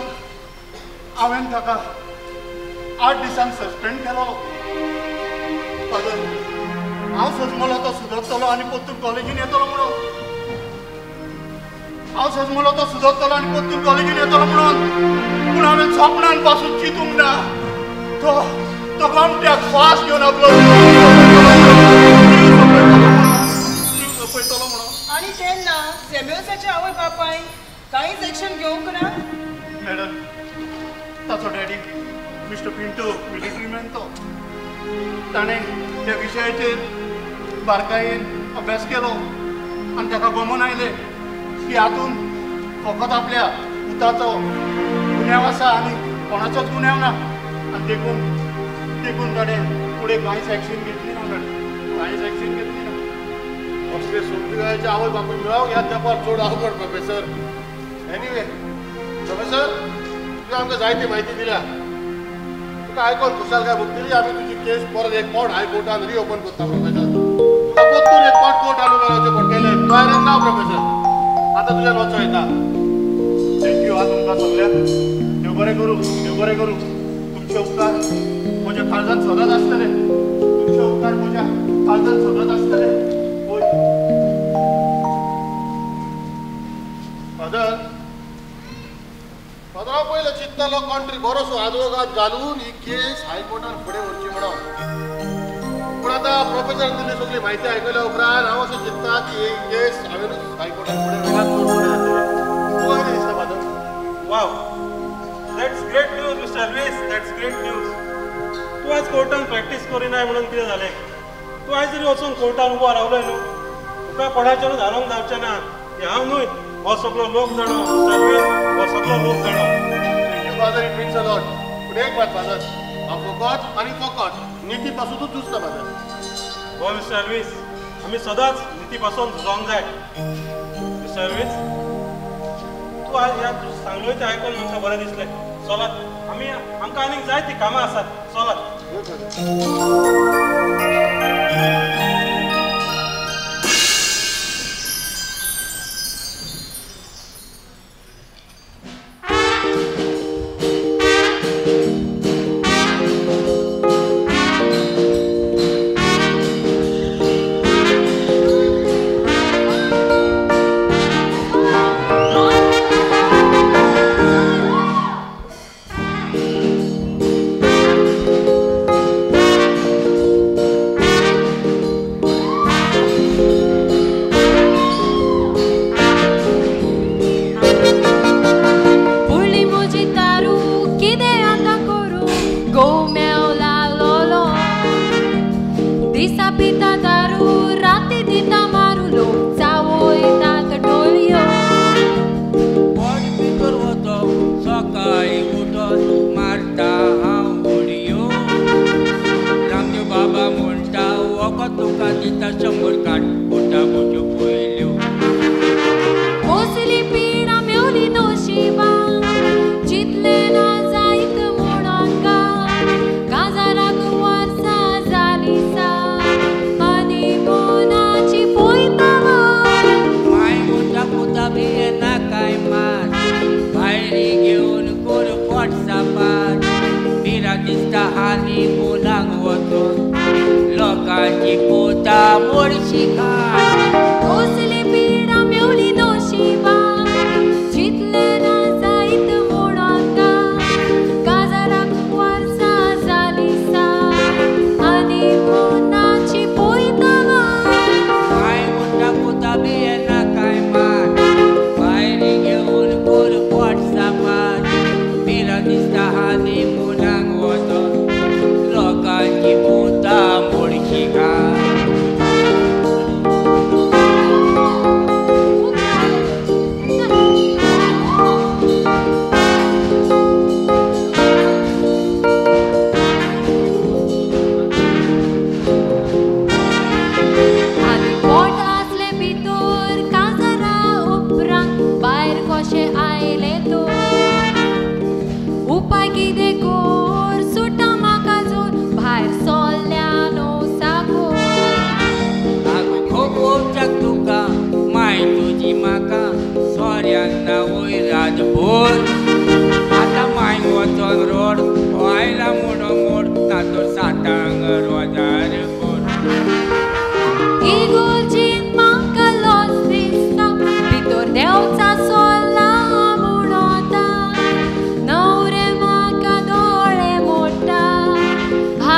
हांवें ताका 8 दिसांक सस्पेंड केलो. फादर, हांव सजमलो तो सुदरतलो आनी परतून कॉलेजीन येतलो म्हणून. हांव सजमलो तो सुदरतलो आनी परतून कॉलेजीन येतलो म्हणून. पूण हांवें सपनान पासून चिंतूंक ना. तो गोमट्याक फास घेवन आपलो जीव सोंपयतलो म्हणून. आणि तेन्ना सॅम्युअल्साच्या आवय बापायन कांयच एक्शन घेवंक ना. मॅडम, ताचो daddy mister Pinto military man तो. ताणें त्या विशयाचेर बारकायेन अभ्यास केलो आनी ताका गमून आयलें की हातून फकत आपल्या पुताचो गुन्यांव आसा आनी कोणाचोच गुन्यांव ना. आनी देखून ताणें फुडें कांयच एक्शन घेतली ना. मॅडम, कांयच एक्शन घेतली ना. असले सोडपी आवय बापूय मेळोवंक ह्या तेंपार चड अवघड प्रोफेसर. एनिवे प्रोफेसर, तुवें आमकां जायती म्हायती दिल्या. तुका आयकोन खुशालकाय भोगतली. आमी तुजी केस परत एक फावट हायकोर्टान रिओपन करता प्रोफेसर. तुका परतून एक फावट कोर्ट हाडून मेळोवचें पडटलें. तयारेन राव प्रोफेसर. आतां तुज्यान वचो येता. थँक्यू हा तुमकां सगळ्यांक. देव बरें करूं, देव बरें करूं. तुमचे उपकार म्हज्या काळजांत सदांच आसतले. तुमचे उपकार म्हज्या काळजांत सदांच आसतले. फादर, हांव पयलो चिंततालो कंट्री बरोसो आदवोगाद घालून ही केस हायकोर्टान फुडें व्हरची म्हणून. पूण आतां प्रोफेसरान दिल्ली सगळी म्हायती आयकल्या उपरांत हांव अशें चिंतता की ही केस हांवेनूच हायकोर्टान फुडें व्हरल्यार चड बरें जातलें. तुका कितें दिसता father? Wow, that's great news Mister Lewis, that's great news. तूं आयज कोर्टान प्रॅक्टीस करिनाय म्हणून कितें जालें? तूं आयज जरी वचून कोर्टान उबो रावलोय न्हू, तुका कोणाचेरूच हारोंक जावचें ना. हांव न्हूय, हो सगळो लोक जाणो मिस्टर लुईस, हो सगळो लोक जाणो. Father, it means a lot. पूण एक बात फादर, हांव फकत आनी फकत निती पासूनच झुजता फादर. हो मिस्टर लुईस, आमी सदांच निती पासून झुजोंक जाय. मिस्टर लुईस, तूं आज ह्या सांगलोय तें आयकून म्हाका बरें दिसलें. चलात, आमकां आनीक जायतीं कामां आसात. चलात. कितें कोर सुटा म्हाका जोर भायर सोल्ल्या नो साको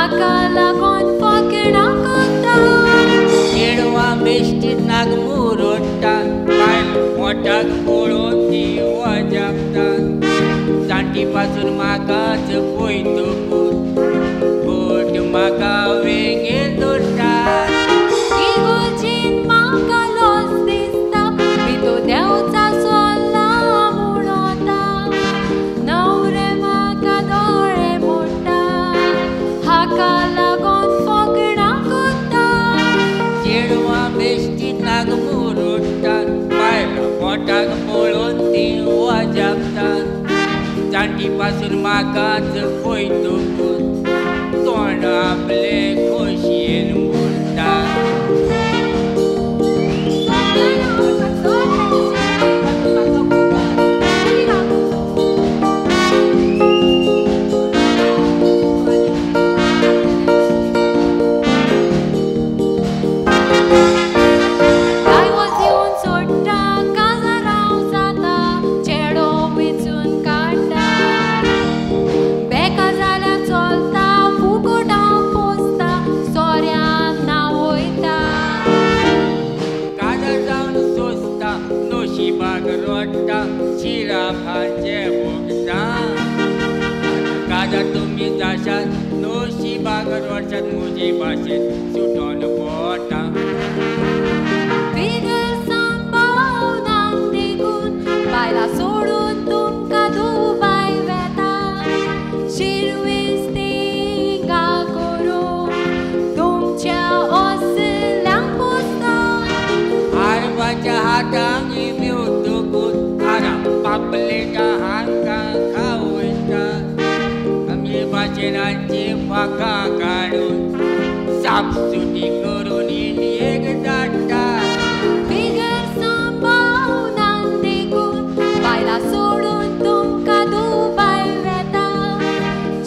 हाका लागून फकणां कोत्ता चेडवां बेश्टीत नागमूर ओडटा बायल मोठाक पळोवन ती वाजपतात जाणटी पासून म्हाकाच पळयतकूच बोट म्हाका वेंगेर दवरतात इगोर्जीन म्हाका लॉस दिसता भितू देंवचा चोल्ला म्हणोता न्हवरे म्हाका दोळे मोडटा हाका लागून फकणां कोत्ता चेडवां बेश्टीत नागमूर ओडटात बायल मोठाक पळोवन ती वाजपतात जाणटी पासून म्हाकाच पळयतकूच तोंड आपले खोशयेन मोडटा शिरा भाजे भोगता काजा तुम्ही जाशात नोशी बागर वर्षात मुजी भाशेत सुटोन पोटा बिगर सांबाळून देखून बायला सोडून तुमकां दुबाय वेता शिरवीस तिंगा करून तुमच्या ओसल्यांक पोसता आरबाच्या हातांक मेवतकूच आराम पापलेटा हांका खावयता आमी भाशेनाची फाका काडून सापसुटी करून इंडियेक धाडटा बिगर सांबाळून देखून बायला सोडून तुमकां दुबाय वेता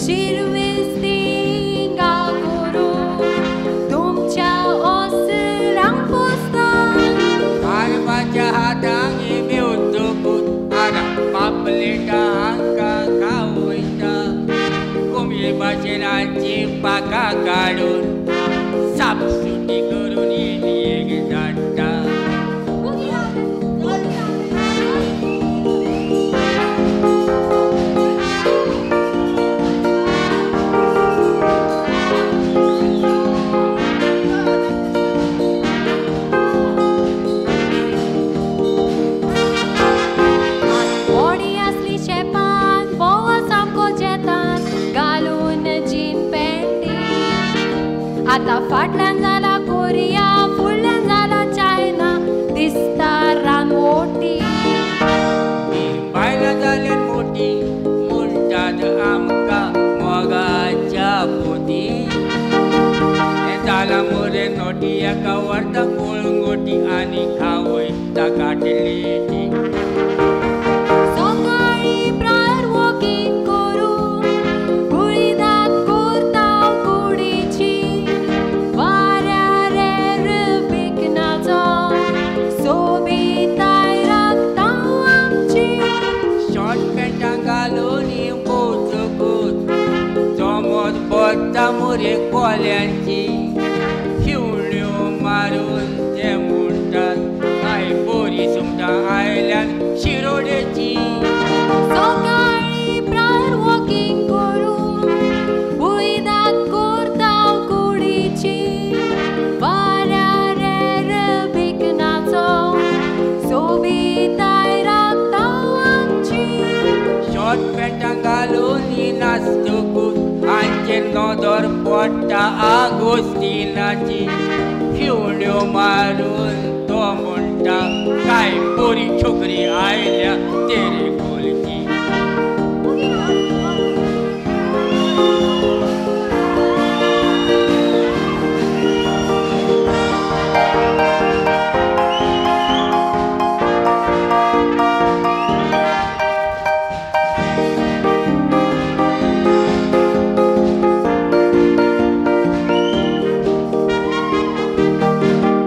शिरवीस तिंगा करून तुमच्या ओसल्यांक पोसता आरबाच्या हातांक मेवतकूच आराम पापलेटा हांका खावयता कोंबये भाशेनाची फाका काडून सापसुटी करून इंडियेक धाडटा बॉडी आसली शेपान बोवा सामको जेतान घालून जीन पॅन्टी आतां फाटल्यान जाला कोरिया फुडल्यान जाला चायना दिसता रानवटी बायलां जाल्यार मोठी म्हणटात आमकां मोगाच्या पोती हें जाला मोरे नोटी एका व्हरता पळंगोटी आनी खावयता काटलेटी सकाळी प्रायर वॉकिंग करून कुळिदाक कुर्तांव कुडीची वाऱ्यार एरबीक नाचोन सोबिताय राखतांव आमची शॉर्ट पॅन्टां घालून बोचकूच जमत बसता मोरे कोल्यांची शिवण्यो मारून ते म्हणटात काय बोरी सुंगटां आयल्यान शिरोडेची सकाळी प्रायर वॉकिंग करून कुळिदाक कुर्तांव कुडीची वाऱ्यार एरबीक नाचोन सोबिताय राखतांव आमची शॉर्ट पॅन्टां घालून नाचतकूच हांचेर नदर पडटा आगोस्तिनाची शिवण्यो मारून तो म्हणटा काय बोरी छोकरी आयल्या तेरे गोलची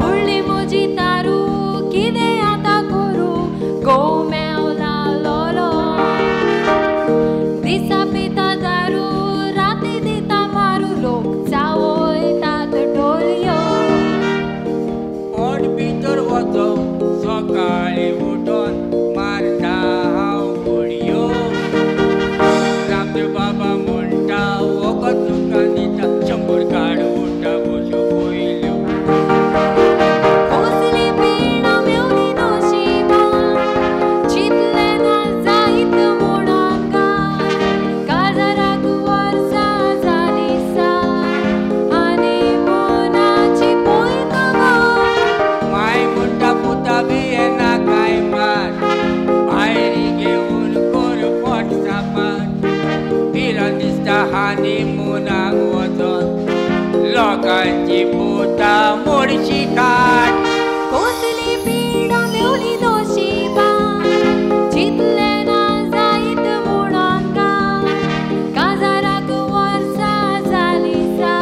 बुडली म्हजी तारू कितें आतां करूं घोव मेवला लोलो लोकांची पोता मोडशी काट कोसली पीड मेवली दोशीबा चितले ना जायत म्हणून काजाराक वर्सा जाली सा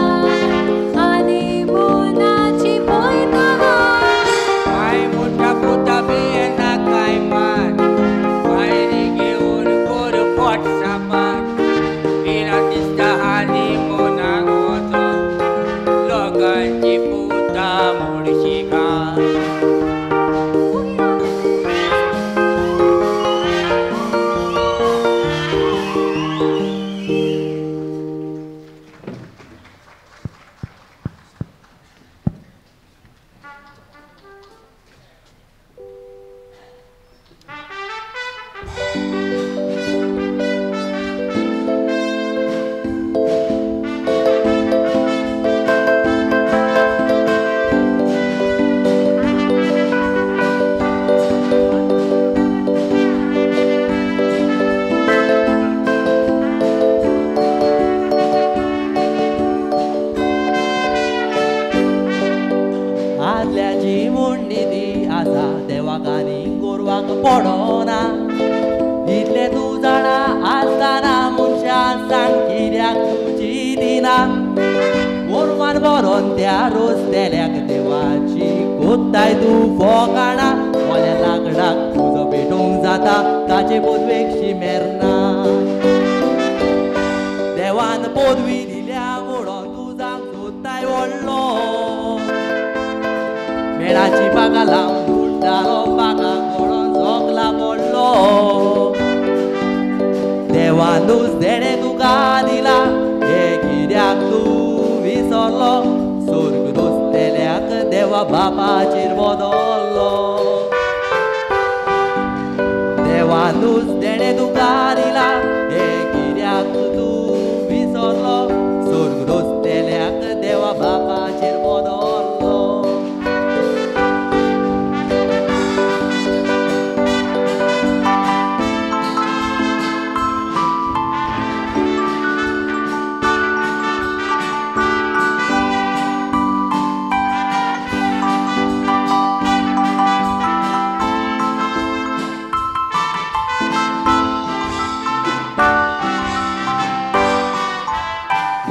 आनी मोनाची पळयता काय मोठा पोता बेना काय मान भायरी घेऊन कोर पोट सापान बिना दिसता आनी मोनाक वचोन लोकांची पोता मोडशी काट आदल्याची मुंडी ती आसा देवाक आनी गोरवाक पडोना इतले तूं जाणा आसतना मनशान सांग कित्याक तुजी दिना गोरवान बरोन त्या रोजतेल्याक देवाची कोत्ताय तूं फोकाणा कोल्या लाकडाक तुजो पेटोवंक जाता ताचे पदवेक शिमेरना देवान पदवी दिल्या म्हणून तुजाक सोदताय व्हडलो मेणाची बागा लावन दुडटालो बागाक म्हणून झोकला पडलो देवानूच देणे तुका दिला हे कित्याक तूं विसरलो स्वर्ग दोसतेल्याक देवा बापाचेर बदल्लो देवानूच देणे तुका दिला हे कित्याक तूं विसरलो स्वर्ग दोसतेल्याक देवा बापाचेर बदल्लो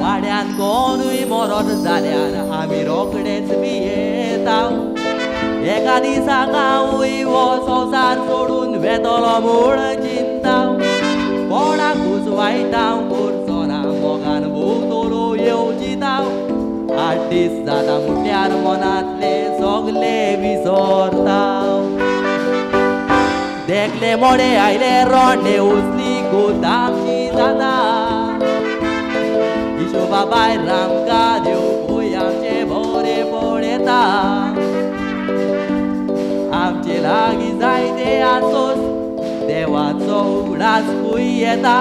वाड्यान कोणूय मरण जाल्यार आमी रोखडेच भियेताव एका दिसाक हांवूय हो संवसार सोडून वेतलो म्हूण चिंताव कोणाकूच वायटाव करचो ना मोगान भोवतलो येवजिताव 8 दीस जाता म्हटल्यार मनांतले सगले विसरताव देखले मोडे आयले रोंडे उचली गोत आमची जाता हिशोबा भायर आमकां देव पळय आमचे बरे पळयता आमचे लागीं जायते आसोस देवाचो उगडास खूय येता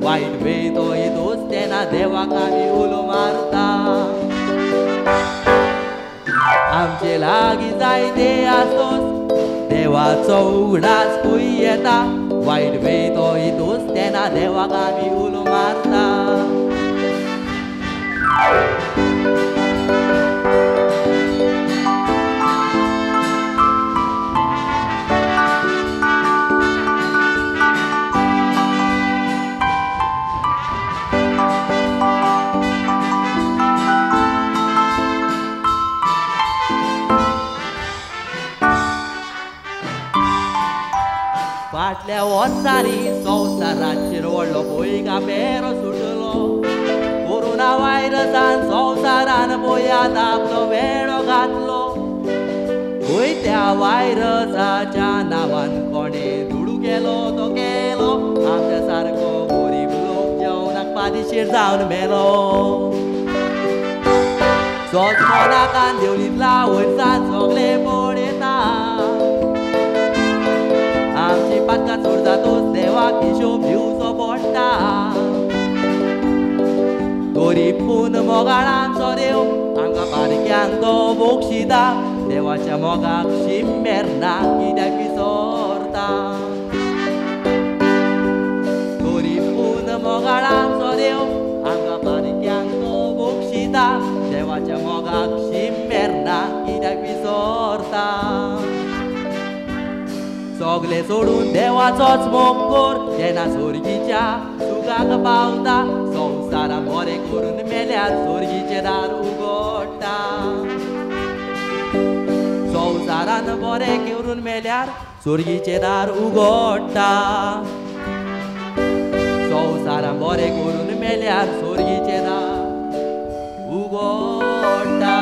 वायट वेळ तो येतोच तेन्ना देवाक आमी उलो मारता आमचे लागीं जायते आसोस देवाचो उगडास खूय येता वायट वेळ तो येतोच तेन्ना देवाक आमी उलो मारता फाटल्या वर्सांनी संवसाराचेर व्हडलो भंय सुटलो कोरोना वायरसान संवसारान भंयात आपलो वेळो घातलो भंय त्या वायरसाच्या नांवान कोणें दुडू केलो तो केलो आमच्या सारको गरीब लोक जेवणाक पादेशीर जावन मेलो सोच मोनाकान देवलींतला वयरसान सगळे पळयता आमची पातकां चोर जातोच देवाक हिशोब दिवचो पडटा गरीब पूण मोगाळांचो देव आमकां बारक्यांक तो बोक्षिता देवाच्या मोगाक शीम मेरना कित्याक विसरता गरीब पूण मोगाळांचो देव आमकां बारक्यांक तो बोक्षिता पावता देवाच्या मोगाक शिंपेरना कित्याक विसरता सगळे सोडून देवाचोच मोग कर जेन्ना सोर्गीच्या सुखाक पावता संवसारान बरें करून मेल्यार सोर्गीचें दार उगडटा संवसारान बरें करून मेल्यार सोर्गीचें दार उगडटा संवसारान बरें करून मेल्यार सोर्गीचें दार उगडटा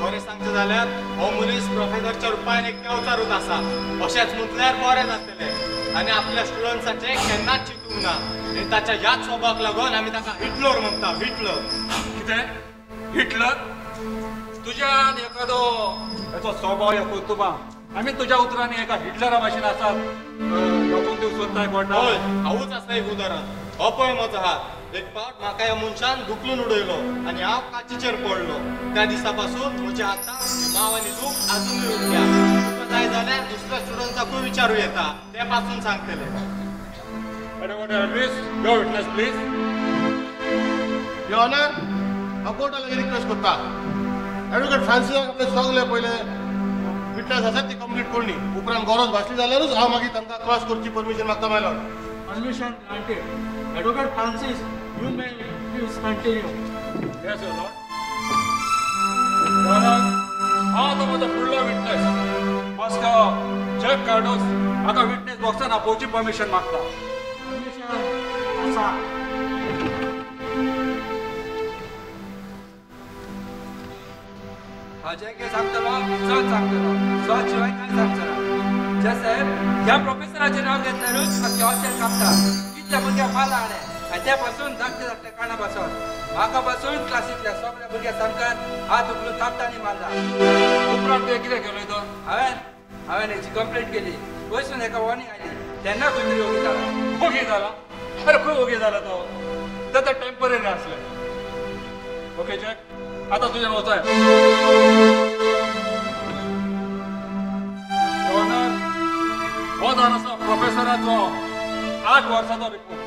बरें सांगचें जाल्यार हो मनीस प्रोफेसरच्या रुपान एक अवतारूच आसा अशेंच म्हटल्यार बरें जातलें आनी आपल्या स्टुडंट्साचें केन्नाच चिंतूंक ना आनी ताच्या ह्याच स्वभावाक लागून आमी ताका हिटलर म्हणटा हिटलर कितें हिटलर तुज्यान एखादो हेचो स्वभाव ह्या कुतुबा आमी तुज्या उतरांनी एका हिटलरा भाशेन आसात दाखोवन दिवंक सोदताय कोणा हय हांवूच आसा एक उदाहरण हो पळय म्हजो हात एक फावट म्हाका ह्या मनशान दुखलून उडयलो आनी हांव काचीचेर पडलो त्या दिसा पासून म्हज्या हाताक माव आनी दूख आजुनूय उरल्या तुका जाय जाल्यार दुसऱ्या स्टुडंट्साकूय विचारूं येता ते पासून सांगतले विटनेस प्लीज युअर ऑनर हांव कोर्टाक रिक्वेस्ट करता एडवोकेट फ्रांसिसाक आपले सगळे पयले विटनेस आसात ती कंप्लीट करणी उपरांत गरज भासली जाल्यारूच हांव मागीर तांकां क्रॉस करची परमिशन मागता माय Lord Permission granted. Advocate Francis, you may please continue. Yes, your lord. Your honor, हांव तो म्हजो फुडलो विटनेस मास्टर जेफ कार्डोस हाका विटनेस बॉक्सान आपोवची परमिशन मागता. Permission आसा. हाजे कितें सांगतलो चड सांगतलो चड शिवाय कांय सांगचना जे साहेब ह्या प्रोफेसराचें नांव घेतल्यारूच म्हाका हॉस्टेल कापता कितल्या भुरग्या फाला हाडे आनी त्या पासून धाकटे काना पासून म्हाका पासून क्लासींतल्या सगळ्या भुरग्या सामकात हात उखलून कापता आनी मारला उपरांत ते कितें केलें तो हांवें हेची कंप्लेंट केली वयसून एका वॉर्निंग आयली तेन्ना खंय तरी ओगी जाला ओगी जाला अरे खंय ओगी जाला तो तें टेम्पररी आसलें ओके जॅक आतां तुजें वचाय हो जावन आसा प्रोफेसराचो 8 वर्साचो रिपोर्ट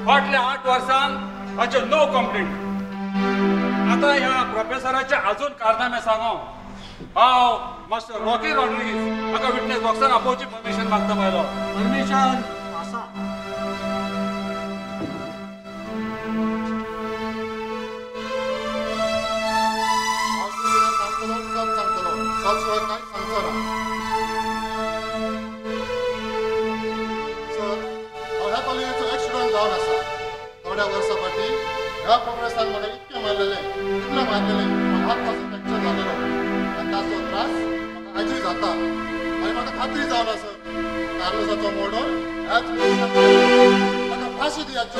फाटल्या 8 वर्सान हाचे नो कंप्लेंट आतां ह्या प्रोफेसराचे अजून कारनामे सांगो हांव मास्टर रॉकी रॉड्रिगीस हाका विटनेस बॉक्सान आपोवची परमिशन मागता बायलो परमिशन आसा थोड्या वर्सा फाटीं ह्या प्रोफेसरान म्हाका इतकें मारलेलें इतलें मारलेलें म्हाका हात पासून फ्रॅक्चर जालेलो आनी ताचो त्रास म्हाका आजूय जाता आनी म्हाका खात्री जावन आसा कार्लोसाचो मर्डर ह्याच मनशान ताका फाशी दियाची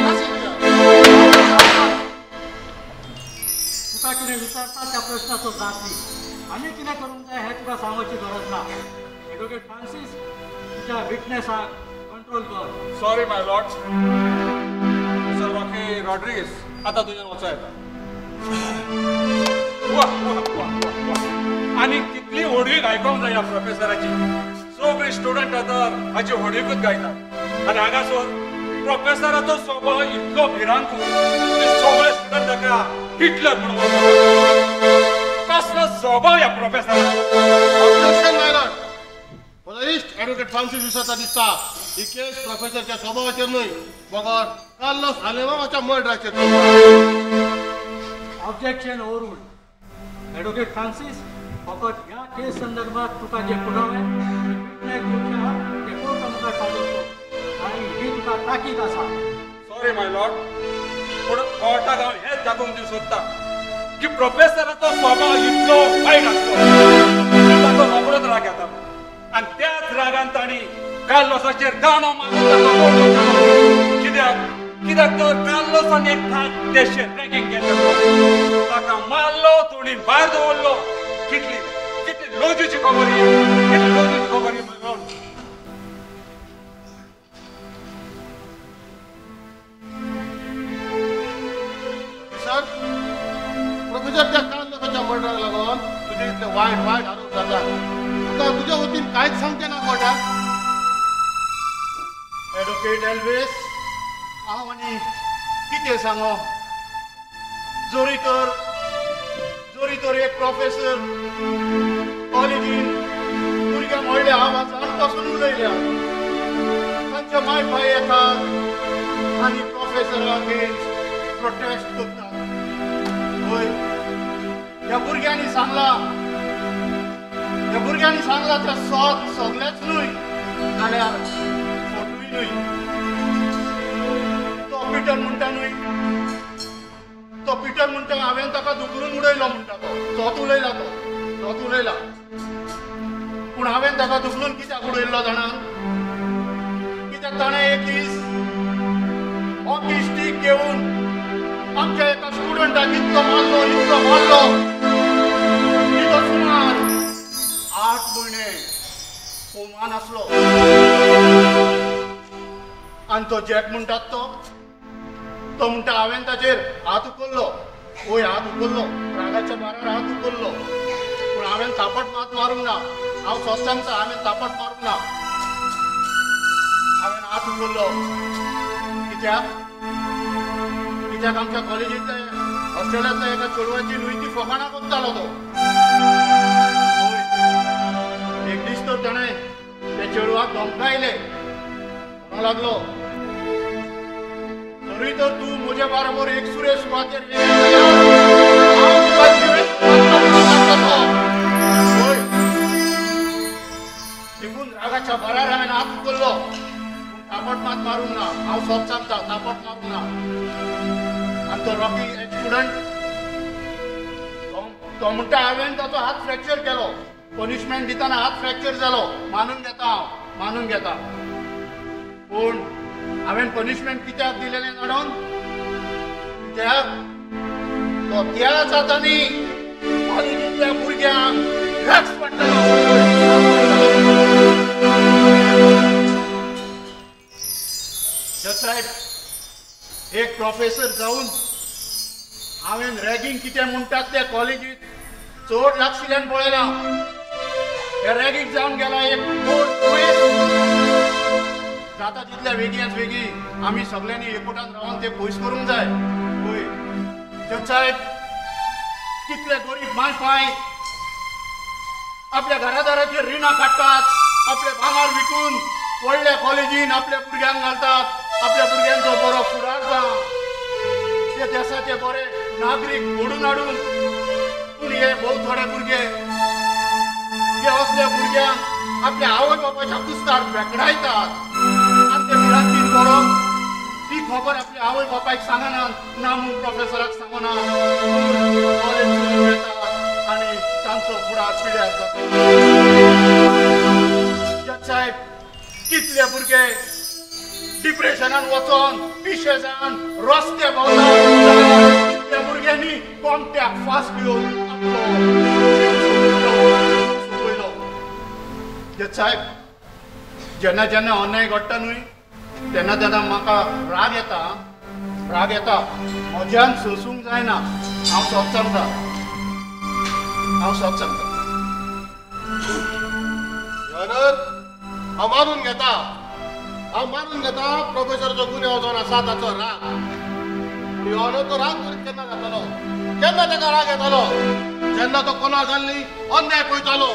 फाशी दिया तुका कितें विचारता त्या प्रश्नाचो जाप दी आमी कितें करूंक जाय हें तुका सांगपाची गरज ना एडवोकेट फ्रांसीस तुज्या विटनेसाक कंट्रोल कर सॉरी माय लॉर्ड सर रॉकी रॉड्रिगीस आतां तुज्यान वचो येता आनी कितली होडवीक आयकोंक जाय ह्या प्रोफेसराची सगळीं स्टुडंट तर हाची होडवीकूच गायतात आनी हांगासर प्रोफेसराचो स्वभाव इतलो भिरांकूळ की सगळे स्टुडंट ताका हिटलर म्हणून वळखतात कसलो स्वभाव ह्या प्रोफेसराचो म्हजो इश्ट एडवोकेट फ्रांसीस विसरता दिसता ही केस प्रोफेसरच्या स्वभावाचेर न्हय बगर कार्लोस आलेमावाच्या मर्डराचेर ऑब्जेक्शन ओवररूल्ड एडवोकेट फ्रांसीस फकत ह्या केस संदर्भात तुका जे पुरावे ते कोर्ट आमकां सादर कर आनी ही तुका ताकीद आसा सॉरी माय लॉर्ड पूण कोर्टाक हांव हेंच दाखोवंक दिवंक सोदता की प्रोफेसराचो स्वभाव इतलो वायट आसलो ताचो रोखडोच राग येता आनी त्याच रागान तांणी कार्लोसाचेर गाणो मारून कित्याक तर कार्लोसान एक धाकटेशें रॅगिंग केलें ताका मारलो तोडीन भायर दवरलो कितली लॉजीची खबर ही प्रोफेसर त्या काळजाच्या मर्डराक लागून तुजे इतले वायट वायट आरोप जातात तुका तुज्या वतीन कांयच सांगचे ना कोर्टाक एडवोकेट एल्वेस हांव आनी कितें सांगो जोरी तर एक प्रोफेसर कॉलेजीन भुरग्यांक व्हडल्या आवाजान पासून उलयल्या तांच्या माय पाय येतात आनी प्रोफेसरा अगेन्स्ट प्रोटेस्ट करतात होय ह्या भुरग्यांनी सांगला त्या सगळेच न्हय जाल्यार फोटूय न्हय तो पिटर म्हणटा हांवें ताका दुखरून उडयलो म्हणटा तोच उलयला पूण हांवें ताका दुखरून कित्याक उडयल्लो जाणा कित्याक ताणें एक दीस हॉकी स्टीक घेवन आमच्या एका स्टुडंटाक इतलो मारलो की तो सुमार 8 म्हयने कोमान आसलो आनी तो जॅक म्हणटात तो म्हणटा हांवें ताचेर हात उखल्लो रागाच्या बारार हात उखल्लो पूण हांवें थापट मारूंक ना हांव सोच सांगता हांवें थापट मारूंक ना हांवें हात उखल्लो कित्याक आमच्या कॉलेजींतल्या ऑस्ट्रेलियांतल्या एका चेडवाची न्हय फकाणां करतालो तो एक दीस तर ताणें त्या चेडवाक धमकायले म्हणूंक लागलो तरी तर तूं म्हज्या बरोबर एक सुरेश सुवातेर देखून रागाच्या भरार हांवें हात उखल्लो थापट मारूंक ना हांव सोब सांगता थापट मारूंक ना आनी तो रॉकी एक स्टुडंट तो म्हणटा हांवें ताचो हात फ्रॅक्चर केलो पनिशमेंट दिताना हात फ्रॅक्चर जालो मानून घेता पूण हांवें पनिशमेंट कित्याक दिलेलें जाणून कित्याक तो त्या जातांनी कॉलेजींतल्या भुरग्यांक ड्रग्स पडटलो एक प्रोफेसर जावन हांवें रॅगिंग कितें म्हणटात त्या कॉलेजींत चड लागशिल्ल्यान पळयलां हे रॅगिंग जावन गेला एक जाता तितल्या वेगी आमी सगळ्यांनी एकवटान रावन ते पयस करूंक जाय पळय जज साहेब कितले गरीब माय आपल्या घरादाराचेर रिणां काडटात आपले भांगार विकून व्हडल्या कॉलेजीन आपल्या भुरग्यांक घालतात आपल्या भुरग्यांचो बरो फुडार जावं ते देशाचे बरे नागरीक घडून हाडून पूण हे भोव थोडे भुरगे हे असल्या भुरग्यांक आपल्या आवय बापायच्या कुस्तार भेकडायतात आनी ते विरांतीन बरोवप ती खबर आपल्या आवय बापायक सांगनात ना म्हूण प्रोफेसराक सांगना कॉलेज सोडून येतात आनी तांचो फुडार पिड्यार जाता जज साहेब कितले भुरगे डिप्रेशनान वचोन पिशे जावन रस्ते भोंवतात कितल्या भुरग्यांनी कोमट्याक फास घेवन आपलो सोंपयलो जज साहेब जेन्ना जेन्ना अन्याय घडटा न्हय तेन्ना म्हाका राग येता म्हज्यान सोसूंक जायना हांव सोब सांगता हांव मारून घेता प्रोफेसरचो गुन्यांव जावन आसा ताचो राग तो राग केन्ना जातालो केन्ना ताका राग येतालो जेन्ना तो कोणा जाल्ली अन्याय पळयतालो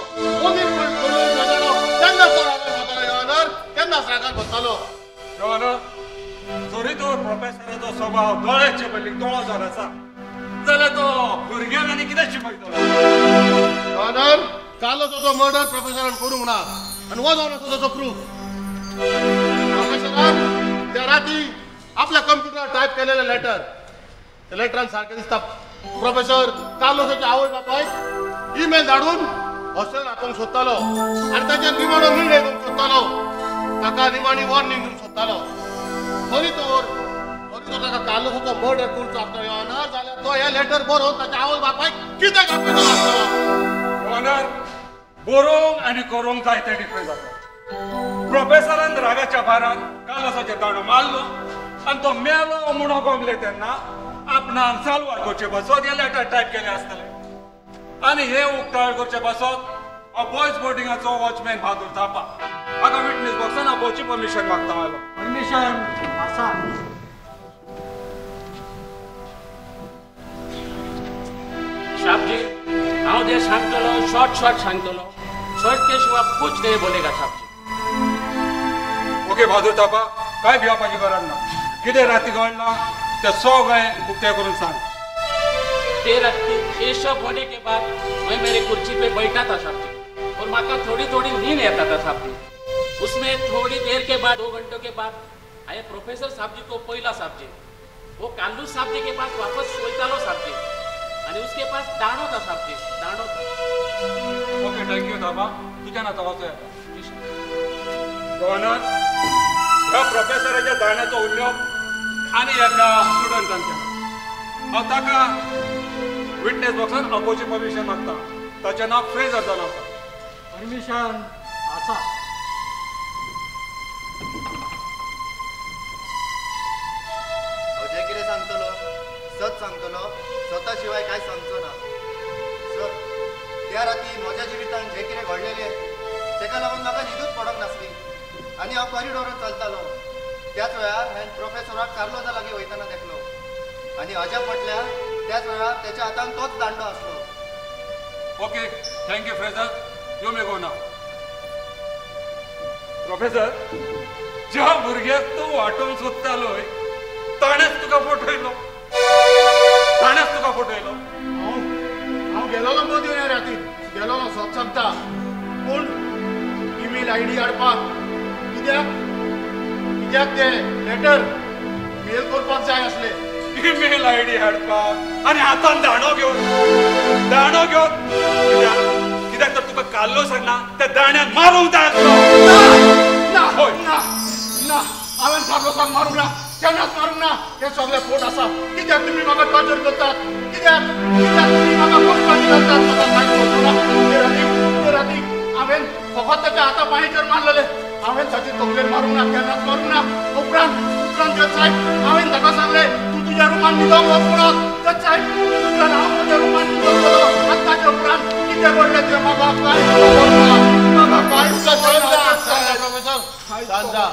तेन्ना तो राग जातालो केन्नाच रागान बसतालो जरी तो प्रोफेसराचो स्वभाव दोळ्याचे पयलीं दोळो जर आसा जाल्यार तो भुरग्यांक आनी कितें शिकयतलो कालोचो मर्डर प्रोफेसरान करूंक ना आनी हो जावन आसा ताचो प्रूफ प्रोफेसरान त्या राती आपल्या कंप्युटर टायप केलेलें लेटर त्या लेटरान सारकें दिसता प्रोफेसर कार्लोसाच्या आवय बापायक ईमेल धाडून हॉस्टेलान हाडूंक सोदतालो आनी ताचेर निमाणो निर्णय घेवंक सोदतालो ताका निमाणी वॉर्निंग दिवंक सोदतालो खरी तर ताका कार्लोसाचो मर्डर करचो आसलो ऑनर जाल्यार तो हे लेटर बरोवन ताच्या आवय बापायक कित्याक आपयलो आसलो ऑनर बरोवंक आनी करूंक जाय तें डिफरंस आसा प्रोफेसरान रागाच्या भारान कार्लोसाचेर दांडो मारलो आनी तो मेलो म्हणून गमले तेन्ना आपणाक चालवार करचे बसत हे लेटर टायप केले आसतले आनी हे उक्तावळ करचे बसत बॉयज बोर्डिंगाचो वॉचमॅन बहादूर थापा म्हाका विटनेस बॉक्सान आपोवची परमिशन मागता आलो. परमिशन आसा. साहबजी हांव जे सांगतलो शॉर्ट सांगतलो शॉर्ट के शिवाय कुछ नहीं बोलेगा साहबजी. ओके बहादूर थापा काय भिवपाची गरज ना. कितें राती घडला ते सगळें उक्तें करून सांग. ते राती ये सब होने के बाद मैं मेरी कुर्सी पे बैठा था साहबजी और माका थोड़ी थोड़ी नींद आता था साहबजी. उसमें थोड़ी देर के बाद 2 घंटों के बाद आए प्रोफेसर साहब जी को पहिला साहबजी वो कांदू साहब जी के पास वापस सोईतालो साहबजी आणि उसके पास दाणो था साहबजी दाणो था. ओके थँक्यू थापा तुझ्या नाता वाचूया. गव्हर्नर ह्या प्रोफेसराच्या दाण्याचो उल्लेख आनी एका स्टुडंटांच्या हांव ताका विटनेस बॉक्सान आपोवची परमिशन मागता. ताचें नांव फ्रेझर जावन आसा. परमिशन आसा. जे कितें सांगतलो सत सांगतलो स्वता शिवाय काय सांगचो ना. सर त्या राती म्हज्या जिवितान जे कितें घडलेलें तेका लागून म्हाका न्हिदूच पडोंक नासली आनी हांव कॉरिडोरान चलतालो. त्याच वेळार हांवें प्रोफेसराक कार्लोजा लागीं वयताना देखलो आनी हाज्या फाटल्यान त्याच वेळार तेच्या हातान तोच दांडो आसलो. Okay thank you Fraser you may go now. Professor ज्या भुरग्याक तूं वाटोवन सोदतालोय ताणेच तुका फटयलो. हांव गेलोलो मोदी राती गेलोलो सोद सांगता पूण ईमेल आयडी हाडपाक कित्याक ते लेटर मेल करपाक जाय आसले. ईमेल आयडी हाडपाक आनी हातान दाणो घेवन कित्याक तर तुका काल्लो सांगना त्या दाण्यान मारूंक जाय आसलो. ना हांवें कार्लोसाक मारूंक ना केन्नाच मारूंक ना. हे सगळे फोट आसा. कित्याक तुमी म्हाका टॉर्चर करतात कित्याक तुमी म्हाका पोस्टांनी घालतात म्हाका कांयच कळना. ते राती हांवें फकत ताच्या हाता पांयचेर मारलेले. हांवें ताची तकलेर मारूंक ना केन्नाच मारूंक ना. उपरांत जज साहेब हांवें ताका सांगलें तूं तुज्या रुमान न्हिदोंक वच म्हणून. जज साहेब उपरांत हांव म्हज्या रुमान न्हिदोंक गेलो आनी ताचे उपरांत कितें घडलें तें म्हाका कांयच कळना. म्हाका कांयच कळना. प्रोफेसर सांजा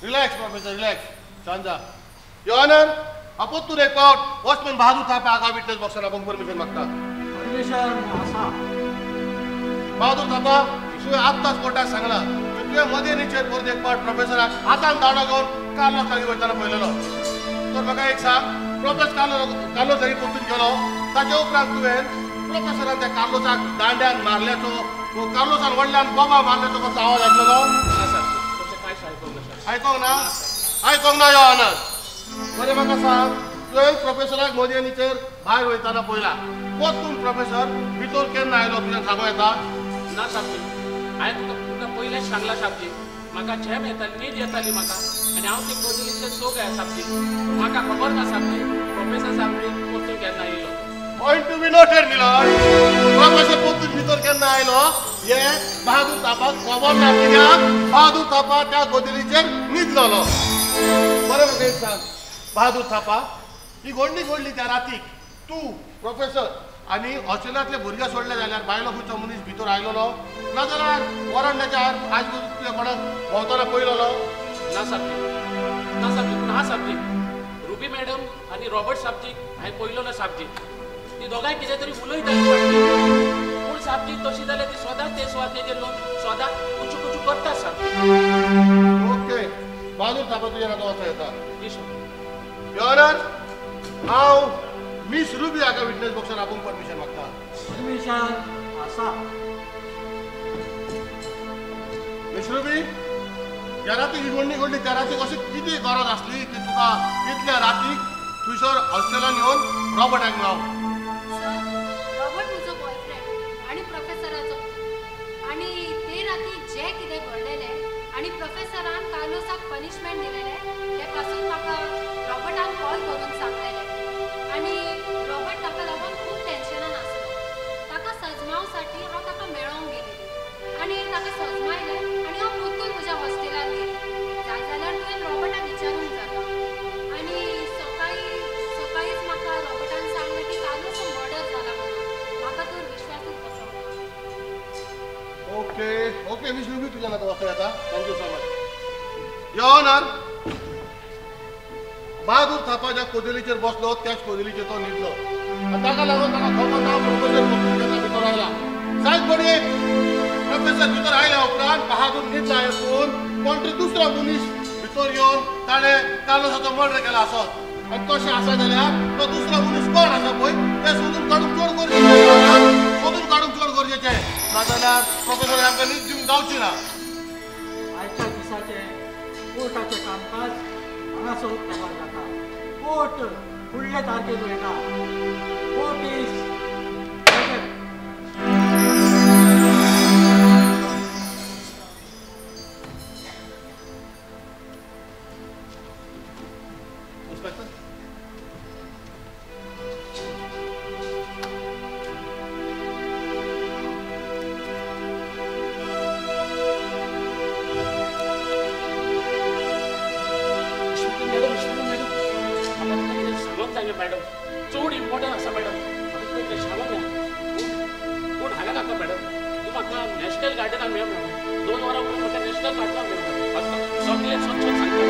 रिलॅक्स प्रोफेसर रिलॅक्स सांजा. युअर ऑनर आपोवत तूं रेकॉर्ड वॉचमॅन बहादूर थापा हाका विटनेस बॉक्सान आपोवंक परमिशन मागता. परमिशन आसा. बहादूर थापा तुवें आत्ताच कोर्टाक सांगला तुवें मदीं न्हिचेर परत एक पावट प्रोफेसराक हातान दाणो घेवन कार्लोस लागीं वयताना पळयलेलो. तर म्हाका एक सांग प्रोफेसर कार्लोस जरी परतून गेलो ताचे उपरांत तुवें प्रोफेसरान त्या कार्लोसाक दांड्यान मारल्याचो कार्लोसान वडल्यान बोबा मारल्याचो कसो आवाज आयकलो? आयकोंक ना युअर ऑनर. बरें म्हाका सांग तुवें प्रोफेसराक मदीं न्हिचेर भायर वयताना पळयला परतून प्रोफेसर भितर केन्ना आयलो तुवें सांगूं येता? ना साहबजी हांवें तुका पयलेंच सांगला साहबजी म्हाका झेम येताली न्हीद येताली म्हाका आनी हांव ती कोजलींतले सोग आहे साहबजी. म्हाका खबर ना साहबजी प्रोफेसर साहबजी परतून केन्ना येयलो. Point to be noted Miller. Professor परतून भितर केन्ना आयलो हे बहादूर थापाक खबर ना कित्याक बहादूर थापा त्या गोदरेचेर न्हिदलोलो. बरें म्हाका एक सांग बहादूर थापा ही घडली त्या रातीक तूं प्रोफेसर आनी ऑस्ट्रेलियांतले भुरगे सोडले जाल्यार भायलो खंयचो मनीस भितर आयलोलो नाजाल्यार वरांड्याच्या आज तुवें कोणाक भोंवताना पळयलोलो? ना साहबजी पूण हा साहबजी रुबी मॅडम आनी रॉबर्ट साहबजी हांवें पळयलोलो साहबजी. ती दोगांय कितें तरी उलयताली साहबजी पूण साहबजी तशी जाल्यार ती सदांच ते सुवातेचेर येवन सदांच कुचू करता साहबजी. ओके बहादूर थापा तुजें नांव वचूं येता. युअर ऑनर हांव मिस रुबी हाका विटनेस बॉक्सान आपोवंक परमिशन मागता. परमिशन आसा. मिस रुबी ज्या रातीक ही घडली त्या रातीक अशी कितें गरज आसली की तुका इतल्या रातीक थंयसर ऑस्ट्रेलियान येवन रॉबर्टाक मेळ्ळो? रॉबर्ट म्हजो बॉयफ्रेंड आनी प्रोफेसराचो आनी ते राती जे कितें घडलेलें आनी प्रोफेसरान कार्लोसाक पनिशमेंट दिलेलें ते पासून म्हाका रॉबर्टान कॉल करून सांगलेलें आनी रॉबर्ट ताका लागून खूब टेन्शनान आसलो. ताका सजमावसाठी हांव ताका मेळोंक गेलेली आनी ताका सजमायलें आनी हांव परतून म्हज्या हॉस्टेलार गेली. जाय जाल्यार तुवें रॉबर्टाक विचारूंक जाता. आनी सकाळींच म्हाका रॉबर्ट ओके ओके विष्णू मी तुझ्या नातं वाचता येता थँक्यू सो मच यो ऑनर बहादूर थापा ज्या कोदेलीचेर बसलो त्याच कोदेलीचेर तो न्हिदलो आनी ताका लागून ताका खबर ना प्रोफेसर भितर आयला सायज कोणी प्रोफेसर भितर आयल्या उपरांत बहादूर न्हिदला आयकून कोण तरी दुसरो मनीस भितर येवन ताणें कार्लोसाचो मर्डर केला आसत आनी तशें आसा जाल्यार तो दुसरो मनीस कोण आसा पळय तें सोदून काडूंक चड गरजेचें सोदून काडूंक चड गरजेचें नाजाल्यार प्रोफेसर आमकां न्हीद दिवंक गावची ना आयच्या दिसाचे कोर्टाचें कामकाज हांगासर उत्तमार जाता कोर्ट फुडले तारखेक वयता कोर्ट इज मॅडम चड इम्पॉर्टंट आसा मॅडम म्हाका सांगूंक ना पूण हांगा नाका मॅडम तूं म्हाका नॅशनल गार्डनाक मेळ मॅडम 2 वरां उपरांत म्हाका नॅशनल गार्डनाक मेळ सगळें स्वच्छ सांगता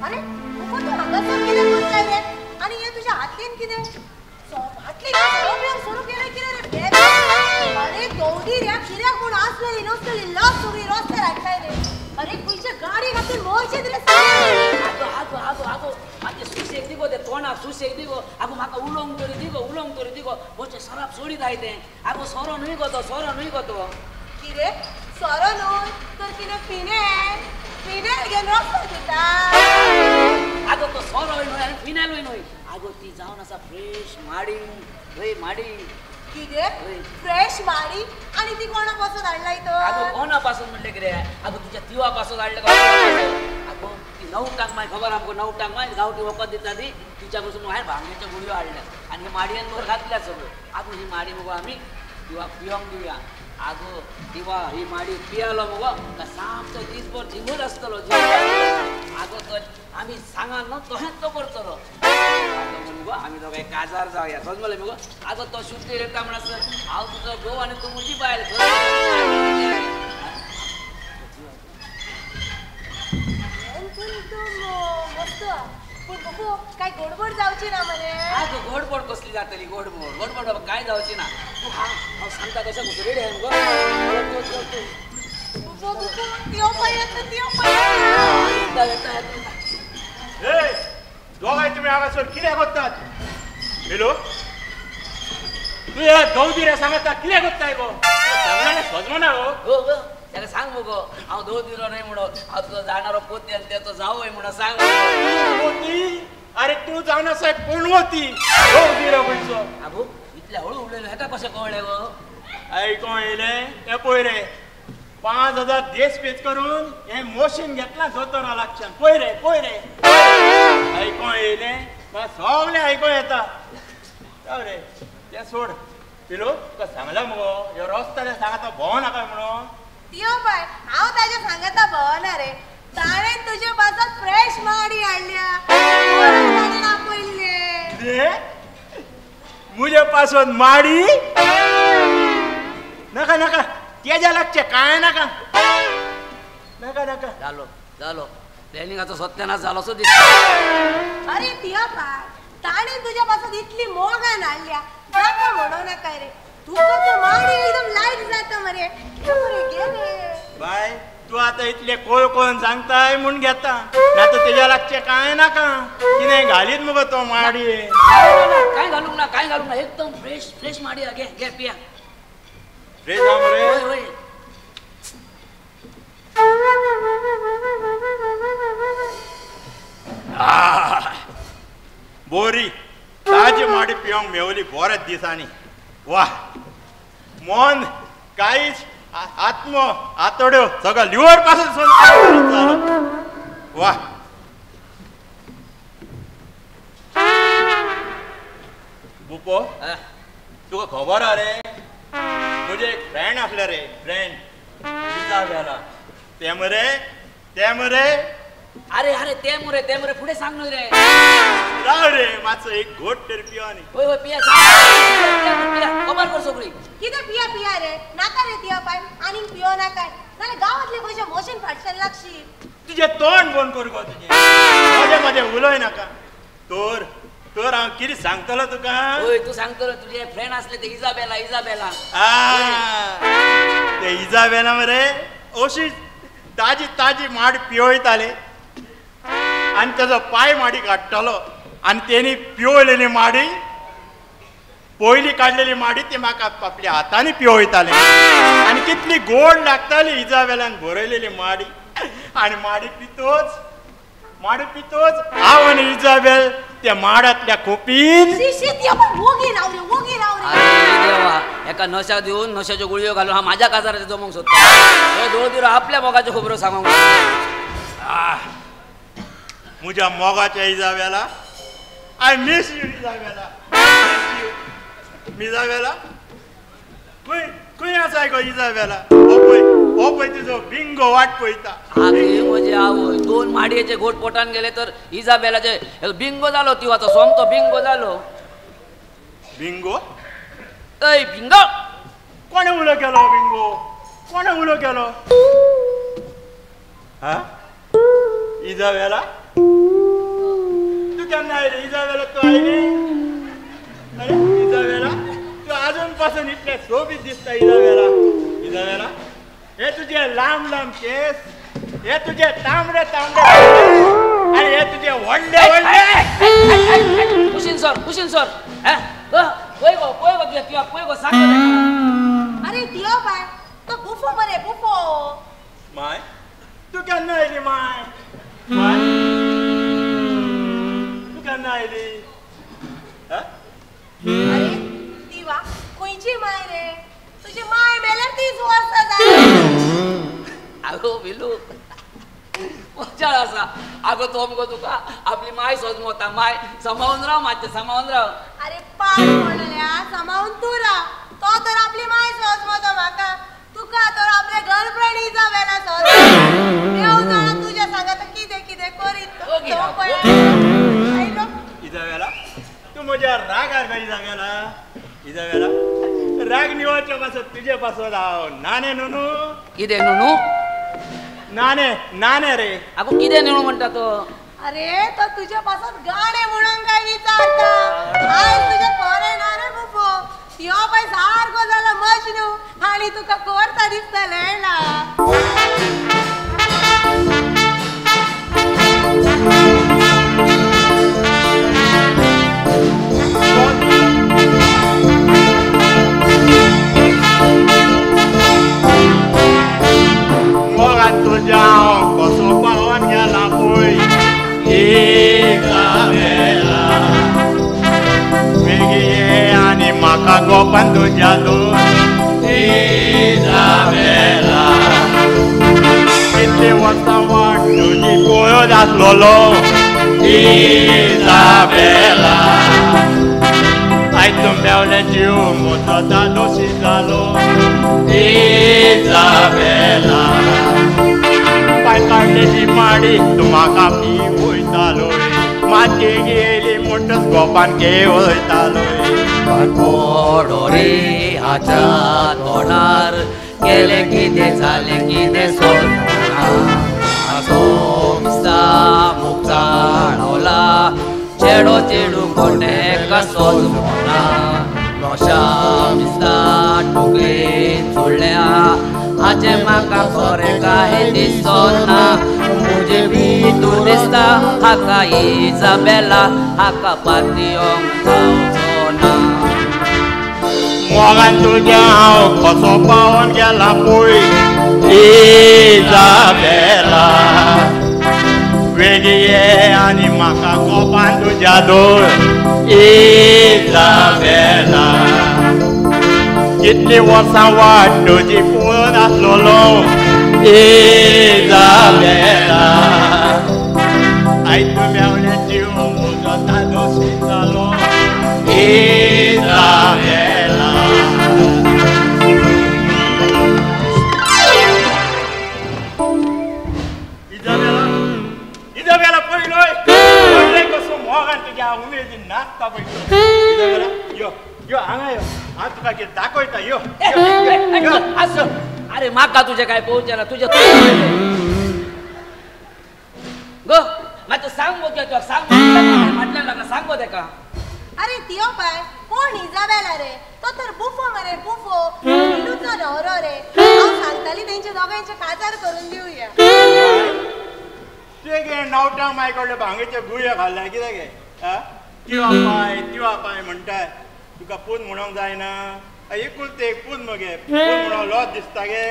अरे तू हांगासर कितें करताय रे आनी हे तुज्या हातलीन कितें हातली सुरू केलं कितें रे अरे गौडी रे कित्याक कोण आसलेली नसलेली लॉक सगळी रस्त्यार हाडटाय रे अरे खंयच्या गाडी घातून मोरशे दिले आगो आगो आगो आगो मागे सुशेक दिगो ते तोंडाक सुशेक दिगो आगो म्हाका उलोवंक तरी दिगो मोचे सराप सोडी जाय तें आगो सोरो न्हय गो तो किरे सोरो न्हय तर कितें फिनेल घेवन रस्त्यार दिता आगो तो सोरोय न्हय आनी फिनेलूय न्हय आगो ती जावन आसा फ्रेश माडी हय माडी कितें फ्रेश माडी आनी ती कोणा पासून हाडलाय तो आगो कोणा पासून म्हणले कितें आगो तुज्या तिवा पासून हाडले आगो ती 9 टांक माय खबर आमकां 9 टांक माय गांवठी वखद दिता ती तिच्या पासून हांवें भांगेच्यो गुळयो हाडल्या आनी हे माडयेन वर घातल्या सगळ्यो आगो ही माडी मुगो आमी तिवा पियोंक दिवया आगो तिवा ही माडी पियालो मुगो सामको दीसभर जिंगूर आसतलो आगो तो आमी सांगाल न्हू तशेंच तो करतलो मुगो आमी दोगांय काजार जावया समजलें मुगो आगो तो शुद्धी रेटा म्हणसर हांव तुजो घोव आनी तूं म्हजी बायल मस्त पूण बघू काय गोडबोड जावची ना मरे आगो गोडबोड कसली जातली गोडबोड काय जावची ना तूं हांव सांगता तशें म्हजो रेडी आहा दोगांय तुमी हांगासर कितें करतात हॅलो तूं ह्या गौदी सांगता कितें करताय गो सांगल्यार सजमना गो ताका सांग मुगो हांव दोदिरो न्हय म्हणून हांव तुजो जाणारो पोती आनी तेचो जावय म्हणून सांग अरे तूं जावन आसा पणवती गौदिरो खंयचो आगो इतले हळू उलयलो हेका कशें कळ्ळें गो आयको येयलें तें पळय रे 5000 देश पेच करून हें मशीन घेतलां जोतोरा लागच्यान पळय रे आयको येयलें म्हाका सगळें आयको येता जाव रे तें सोड पिलो तुका सांगला मुगो ह्यो रस्त्यार सांगता भोंव नाका म्हणून तियो बाय हांव ताजे सांगता भोवना रे ताणें तुजे पासत फ्रेश माडी हाडल्या आपयल्ले मुजे पासून माडी नाका नाका तेज्या लागचें कांय नाका नाका नाका जालो प्लॅनिंगाचो सत्यानाश जालो सो दिसता अरे तियो बाय ताणें तुज्या पासत इतली मोगान हाडल्या नाका म्हणो नाका रे तुका तो माडी एकदम लायट जाता मरे गे रे बाय तू आता इतले कोण सांगताय म्हूण घेता ना तर तेज्या लागचें कांय नाका कितें घालीत मुगो तो माडी काय घालूंक ना एकदम फ्रेश माडी घे पिया फ्रेश हा मरे बोरी ताजी माडी पिवंक मेवली बरेच दिसांनी वा मन काहीच आत्म आतड्यो सगळं लिव्हर पासून वा बुपो तुका खबर हा रे म्हजे एक फ्रेंड आसले रे फ्रेंड विजा वेला ते मरे ते मरे अरे अरे ते मुरे पुढे सांग नु रे राव रे माचो एक घोट तर पियानी होय होय पिया पिया खबर कर सगळी किती पिया रे नाका रे तिया पाय आणि पियो ना काय नाले गावातले पैसे मोशन फाटसन लागशी तुझे तोंड बंद कर गो तुझे मध्ये उलोय नाका तोर हांव कितें सांगतलो तुका होय तू सांगतलो तुझे फ्रेंड असले ते इजाबेला ते इजाबेला मरे अशी ताजी माड पिवयताले आणि त्याचा पाय माडी काडटालो आणि तेनी पिवलेली माडी पयली काढलेली माडी ते म्हाका आपल्या हातांनी पिवयताले आणि कितली गोड लागताली इजाबेलान भरयलेली माडी आणि माडी पितोच हांव आनी इजाबेल त्या माडातल्या खोपीन देवा एका नशा देऊन नशाच्यो गुळयो घालून हा माझ्या काजाराचे जमवंक सोदता दोळ आपल्या मोगाच्यो खबरो सांगूंक म्हज्या मोगाच्या Isabella I miss you Isabella Isabella खंय आसा गो इजाबेला हो पळय तुजो बिंगो वाट पळयता म्हणजे आवय 2 माडयेचे घोट पोटान गेले तर इजाबेलाचे बिंगो जालो तिवाचो सोमतो बिंगो जालो बिंगो ऐ बिंगो कोणे उलो केलो बिंगो कोणे उलो केलो हा इजाबेला तू केन्ना आयली इजाबेला तू आयली अरे इजाबेला तू अजून पासून इतले सोबीत दिसता इजाबेला हे तुझे लांब केस हे तुझे तांबडे आणि हे तुझे वडले कुशीन सर पळय गो सांग अरे दियो बाय तो बुफो मरे बुफो माय तू केन्ना आयली माय तू केन्ना आयली अरे दिवा खंयची माय रे तुझी माय मेल्यार 30 वर्सां जाली आगो बिलू मजा आसा आगो तो मगो तुका आपली माय सोजमोता माय समावून राव अरे पाड म्हणल्या समावून तू राव तो तर आपली माय सोजमोता म्हाका तुका तर आपले गर्लफ्रेंड इजाबेला देव जाणा तुझ्या सांगात कितें करीत इजाबेला तू म्हज्या रागार काय इजाबेला राग निवळच्या पासून तुझे पासून हांव नाने नुनू कितें नुनू नाने रे आगो कितें नुनू म्हणटा तो अरे तो तुझ्या पासून गाणे म्हणून काय विचारता आयज तुझे खरे ना रे बुफो यो पळय सारको जाला मजनू आणि तुका कोरता दिसतले ना तुझ्या कसो पावन गेला पळय इजाबेला वेगळे आणि म्हाका गोपान तुज्या दोन इजाबेला कितले वर्सां वाट तुजी पळयत आसलोलो इजाबेला आयज मेवले जीव म्हजो दादोशी जालो इजाबेला काढलेली माडी तू म्हाका पी वयतालोय माती गेली म्हणटच गोपान घे वयतालोय कोडो रे हाच्या तोंडार गेले कितें जालें कितें सोदना असो मिसा मुख जाणवला चेडो चेडू कोणेक सोदना नोशा मिसा टुकलेन सोडल्या आजे म्हाका खरें काय दिसना मुजे भितूर दिसता हाका इजाबेला हाका पातयोंक जावचो ना मोगान तुज्या हांव कसो पावन गेला पळय इजाबेला वेगळे आनी म्हाका गोपान तुज्या दोळ इजाबेला कितली वर्सां वाट तुजी पळोवन आसलोलो इजाबेला आयज तूं मेवले जीव म्हजो दादोशी जालो इजाबेला पळयता यो असं अरे माका तुझे काय पोहोचला तुझ्या गो मग तू सांग बोलतो सांग म्हटलं ना सांग बोलते का अरे तियो पाय कोण इजाबेला रे तो तर बुफो मरे बुफो पिलूचो नवरो रे हांव सांगताली तेंचे दोगांचे काजार करून दिवया ते गे नावटा माय कडले भांगेचे गुळ्यो घालला कितें गे तिवा पाय म्हणटाय तुका पूत म्हणूंक जायना एकूच ते एक पूत मगे पूत म्हणून लॉस दिसता गे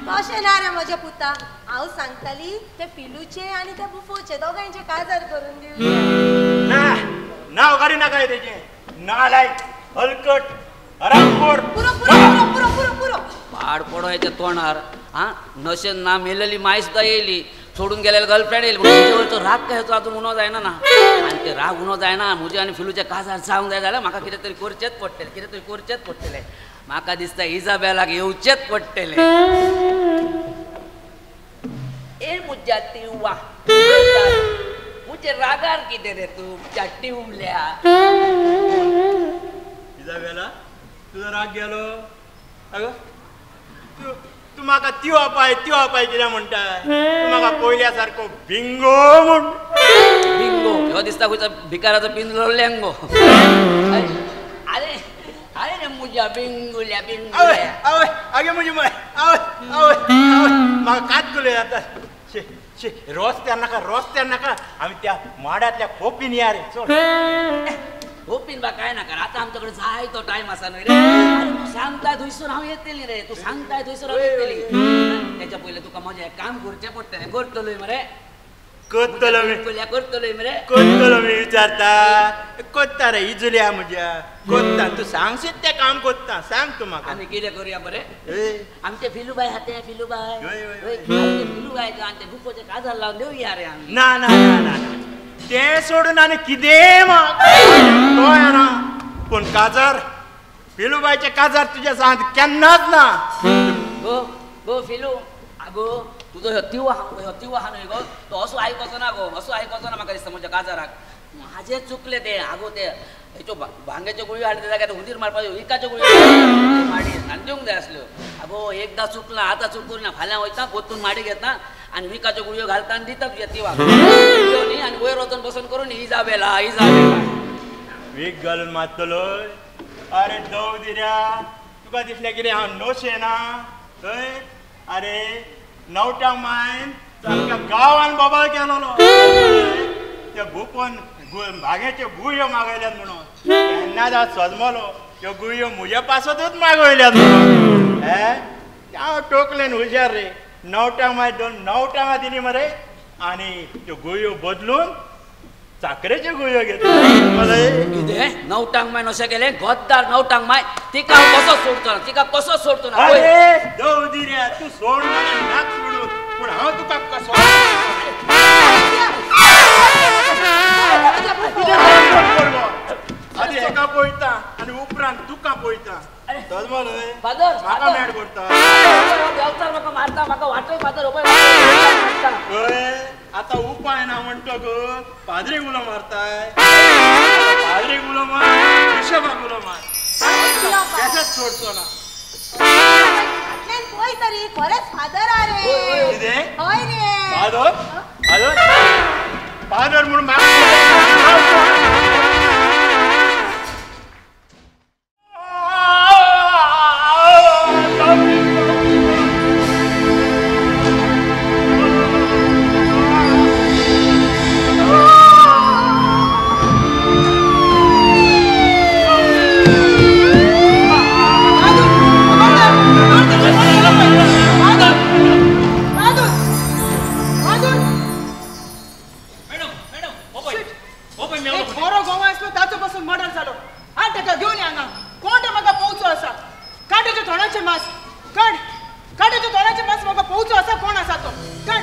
तशें ना रे म्हज्या पुता हांव सांगताली ते पिलूचे आनी ते बुफोचे दोगांचे काजार करून दिवया नाव काडी नाका तेचे नालायक हलकट हरामखोर पुरो पुरो पुरो पुरो पुरो पुरो पाड पडो याच्या तोंडार हा नशेन ना मेलेली माय सुद्धा येयली सोडून गेलेला गर्लफ्रेंड येईल तो राग काय होतो अजून उनो जायना ना आणि ते राग उनो जायना मुजे आणि फिलूच्या काजार सांग जाय जाल्यार म्हाका कितें तरी करचेच पडटलें म्हाका दिसता इजाबेलाक येवचेच पडटलें ए मुज्या तिवा मुझे रागार किती रे तू चट्टी उमल्या इजाबेला तुझा राग गेलो अगं तू म्हाका तिवा पाय कित्याक म्हणटाय तू म्हाका पयल्या सारको भिंगो म्हण बिंगो ह्यो दिसता खंयचा भिकाराचो पिंजलो लेंगो अरे अरे रे मुज्या बिंगुल्या आगे मुजी माय म्हाका कात गुले आता रोस्त्यार नाका आम्ही त्या माडातल्या खोपीन या रे चल खोपीन बा काय नाका आता आमच्याकडे जाय तो टाइम असा न्हय रे तू सांगताय थंयसून हांव येतली रे तू सांगताय थंयसून हांव येतली त्याच्या पयले तुका म्हजें काम करचें पडटलें करतलोय मरे करतलो मी विचारता कोत्ता रे इजुल्या म्हज्या कोत्ता तू सांगशीत तें काम कोत्ता सांग तू म्हाका आमी कितें करूया बरे आमचे फिलूबाय हाते फिलूबाय फिलूबायका आनी ते गुफोचे काजार लावन देवया रे आमी ना तें सोडून आनी कितें म्हाका तो ना पूण काजार फिलूबायचे काजार तुज्या सांग केन्नाच ना गो फिलू आगो तुजो ह्यो तिवा न्हय गो तो असो आयकोचो ना म्हाका दिसता म्हज्या काजाराक हाजे चुकले ते आगो ते हेच्यो भांग्याच्यो गुळयो हाडले जाग्यार हुंदीर मारपाच्यो विकाच्यो गुळयो माडी आनी दिवंक जाय आसल्यो आगो एकदां चुकलां आतां चुकून ना फाल्यां वयता पोत्तून माडी घेता आनी विकाच्यो गुळयो घालता आनी दिता तुज्या तिवाक न्ही आनी वयर वचून बसून करून इजाबेला वीक घालून मारतलो अरे दवदिऱ्या तुका दिसलें कितें हांव नोशेना थंय अरे नवट्या मायन सारक्या गांवान बोबाळ केलोलो त्या भुपन भाग्याच्यो गुळयो मागयल्यात म्हणून केन्नाच हांव सजमलो त्यो गुळयो म्हज्या पासतूच मागयल्यात म्हणून हांव टोकलेन हुशार रे नवट्यांक माय 2 नवट्यांक दिली मरे आनी त्यो गुळयो बदलून साखरेच्यो गुळयो घेतल्यो कितें नवटांक माय नशें केलें गद्दार नवटांक माय तिका कसो सोडतो ना अरे दवदिऱ्या तू सोड नाक सोडून पूण हांव तुका कसो आधी एका पळयता आनी उपरांत तुका पळयता फादर म्हाका मॅड करता देवतार म्हाका मारता म्हाका वाटय फादर आता उपाय ना म्हणटोक पाद्री गुलो मारताय पाद्री गुलो मार विशोबा गुलो मार केशेच सोडचो ना पळय तरी खरेंच फादर रे कितें हय रे फादर म्हणून काट्याच्या तोंडाचे मास म्हाका पोवचो आसा कोण आसा तो काड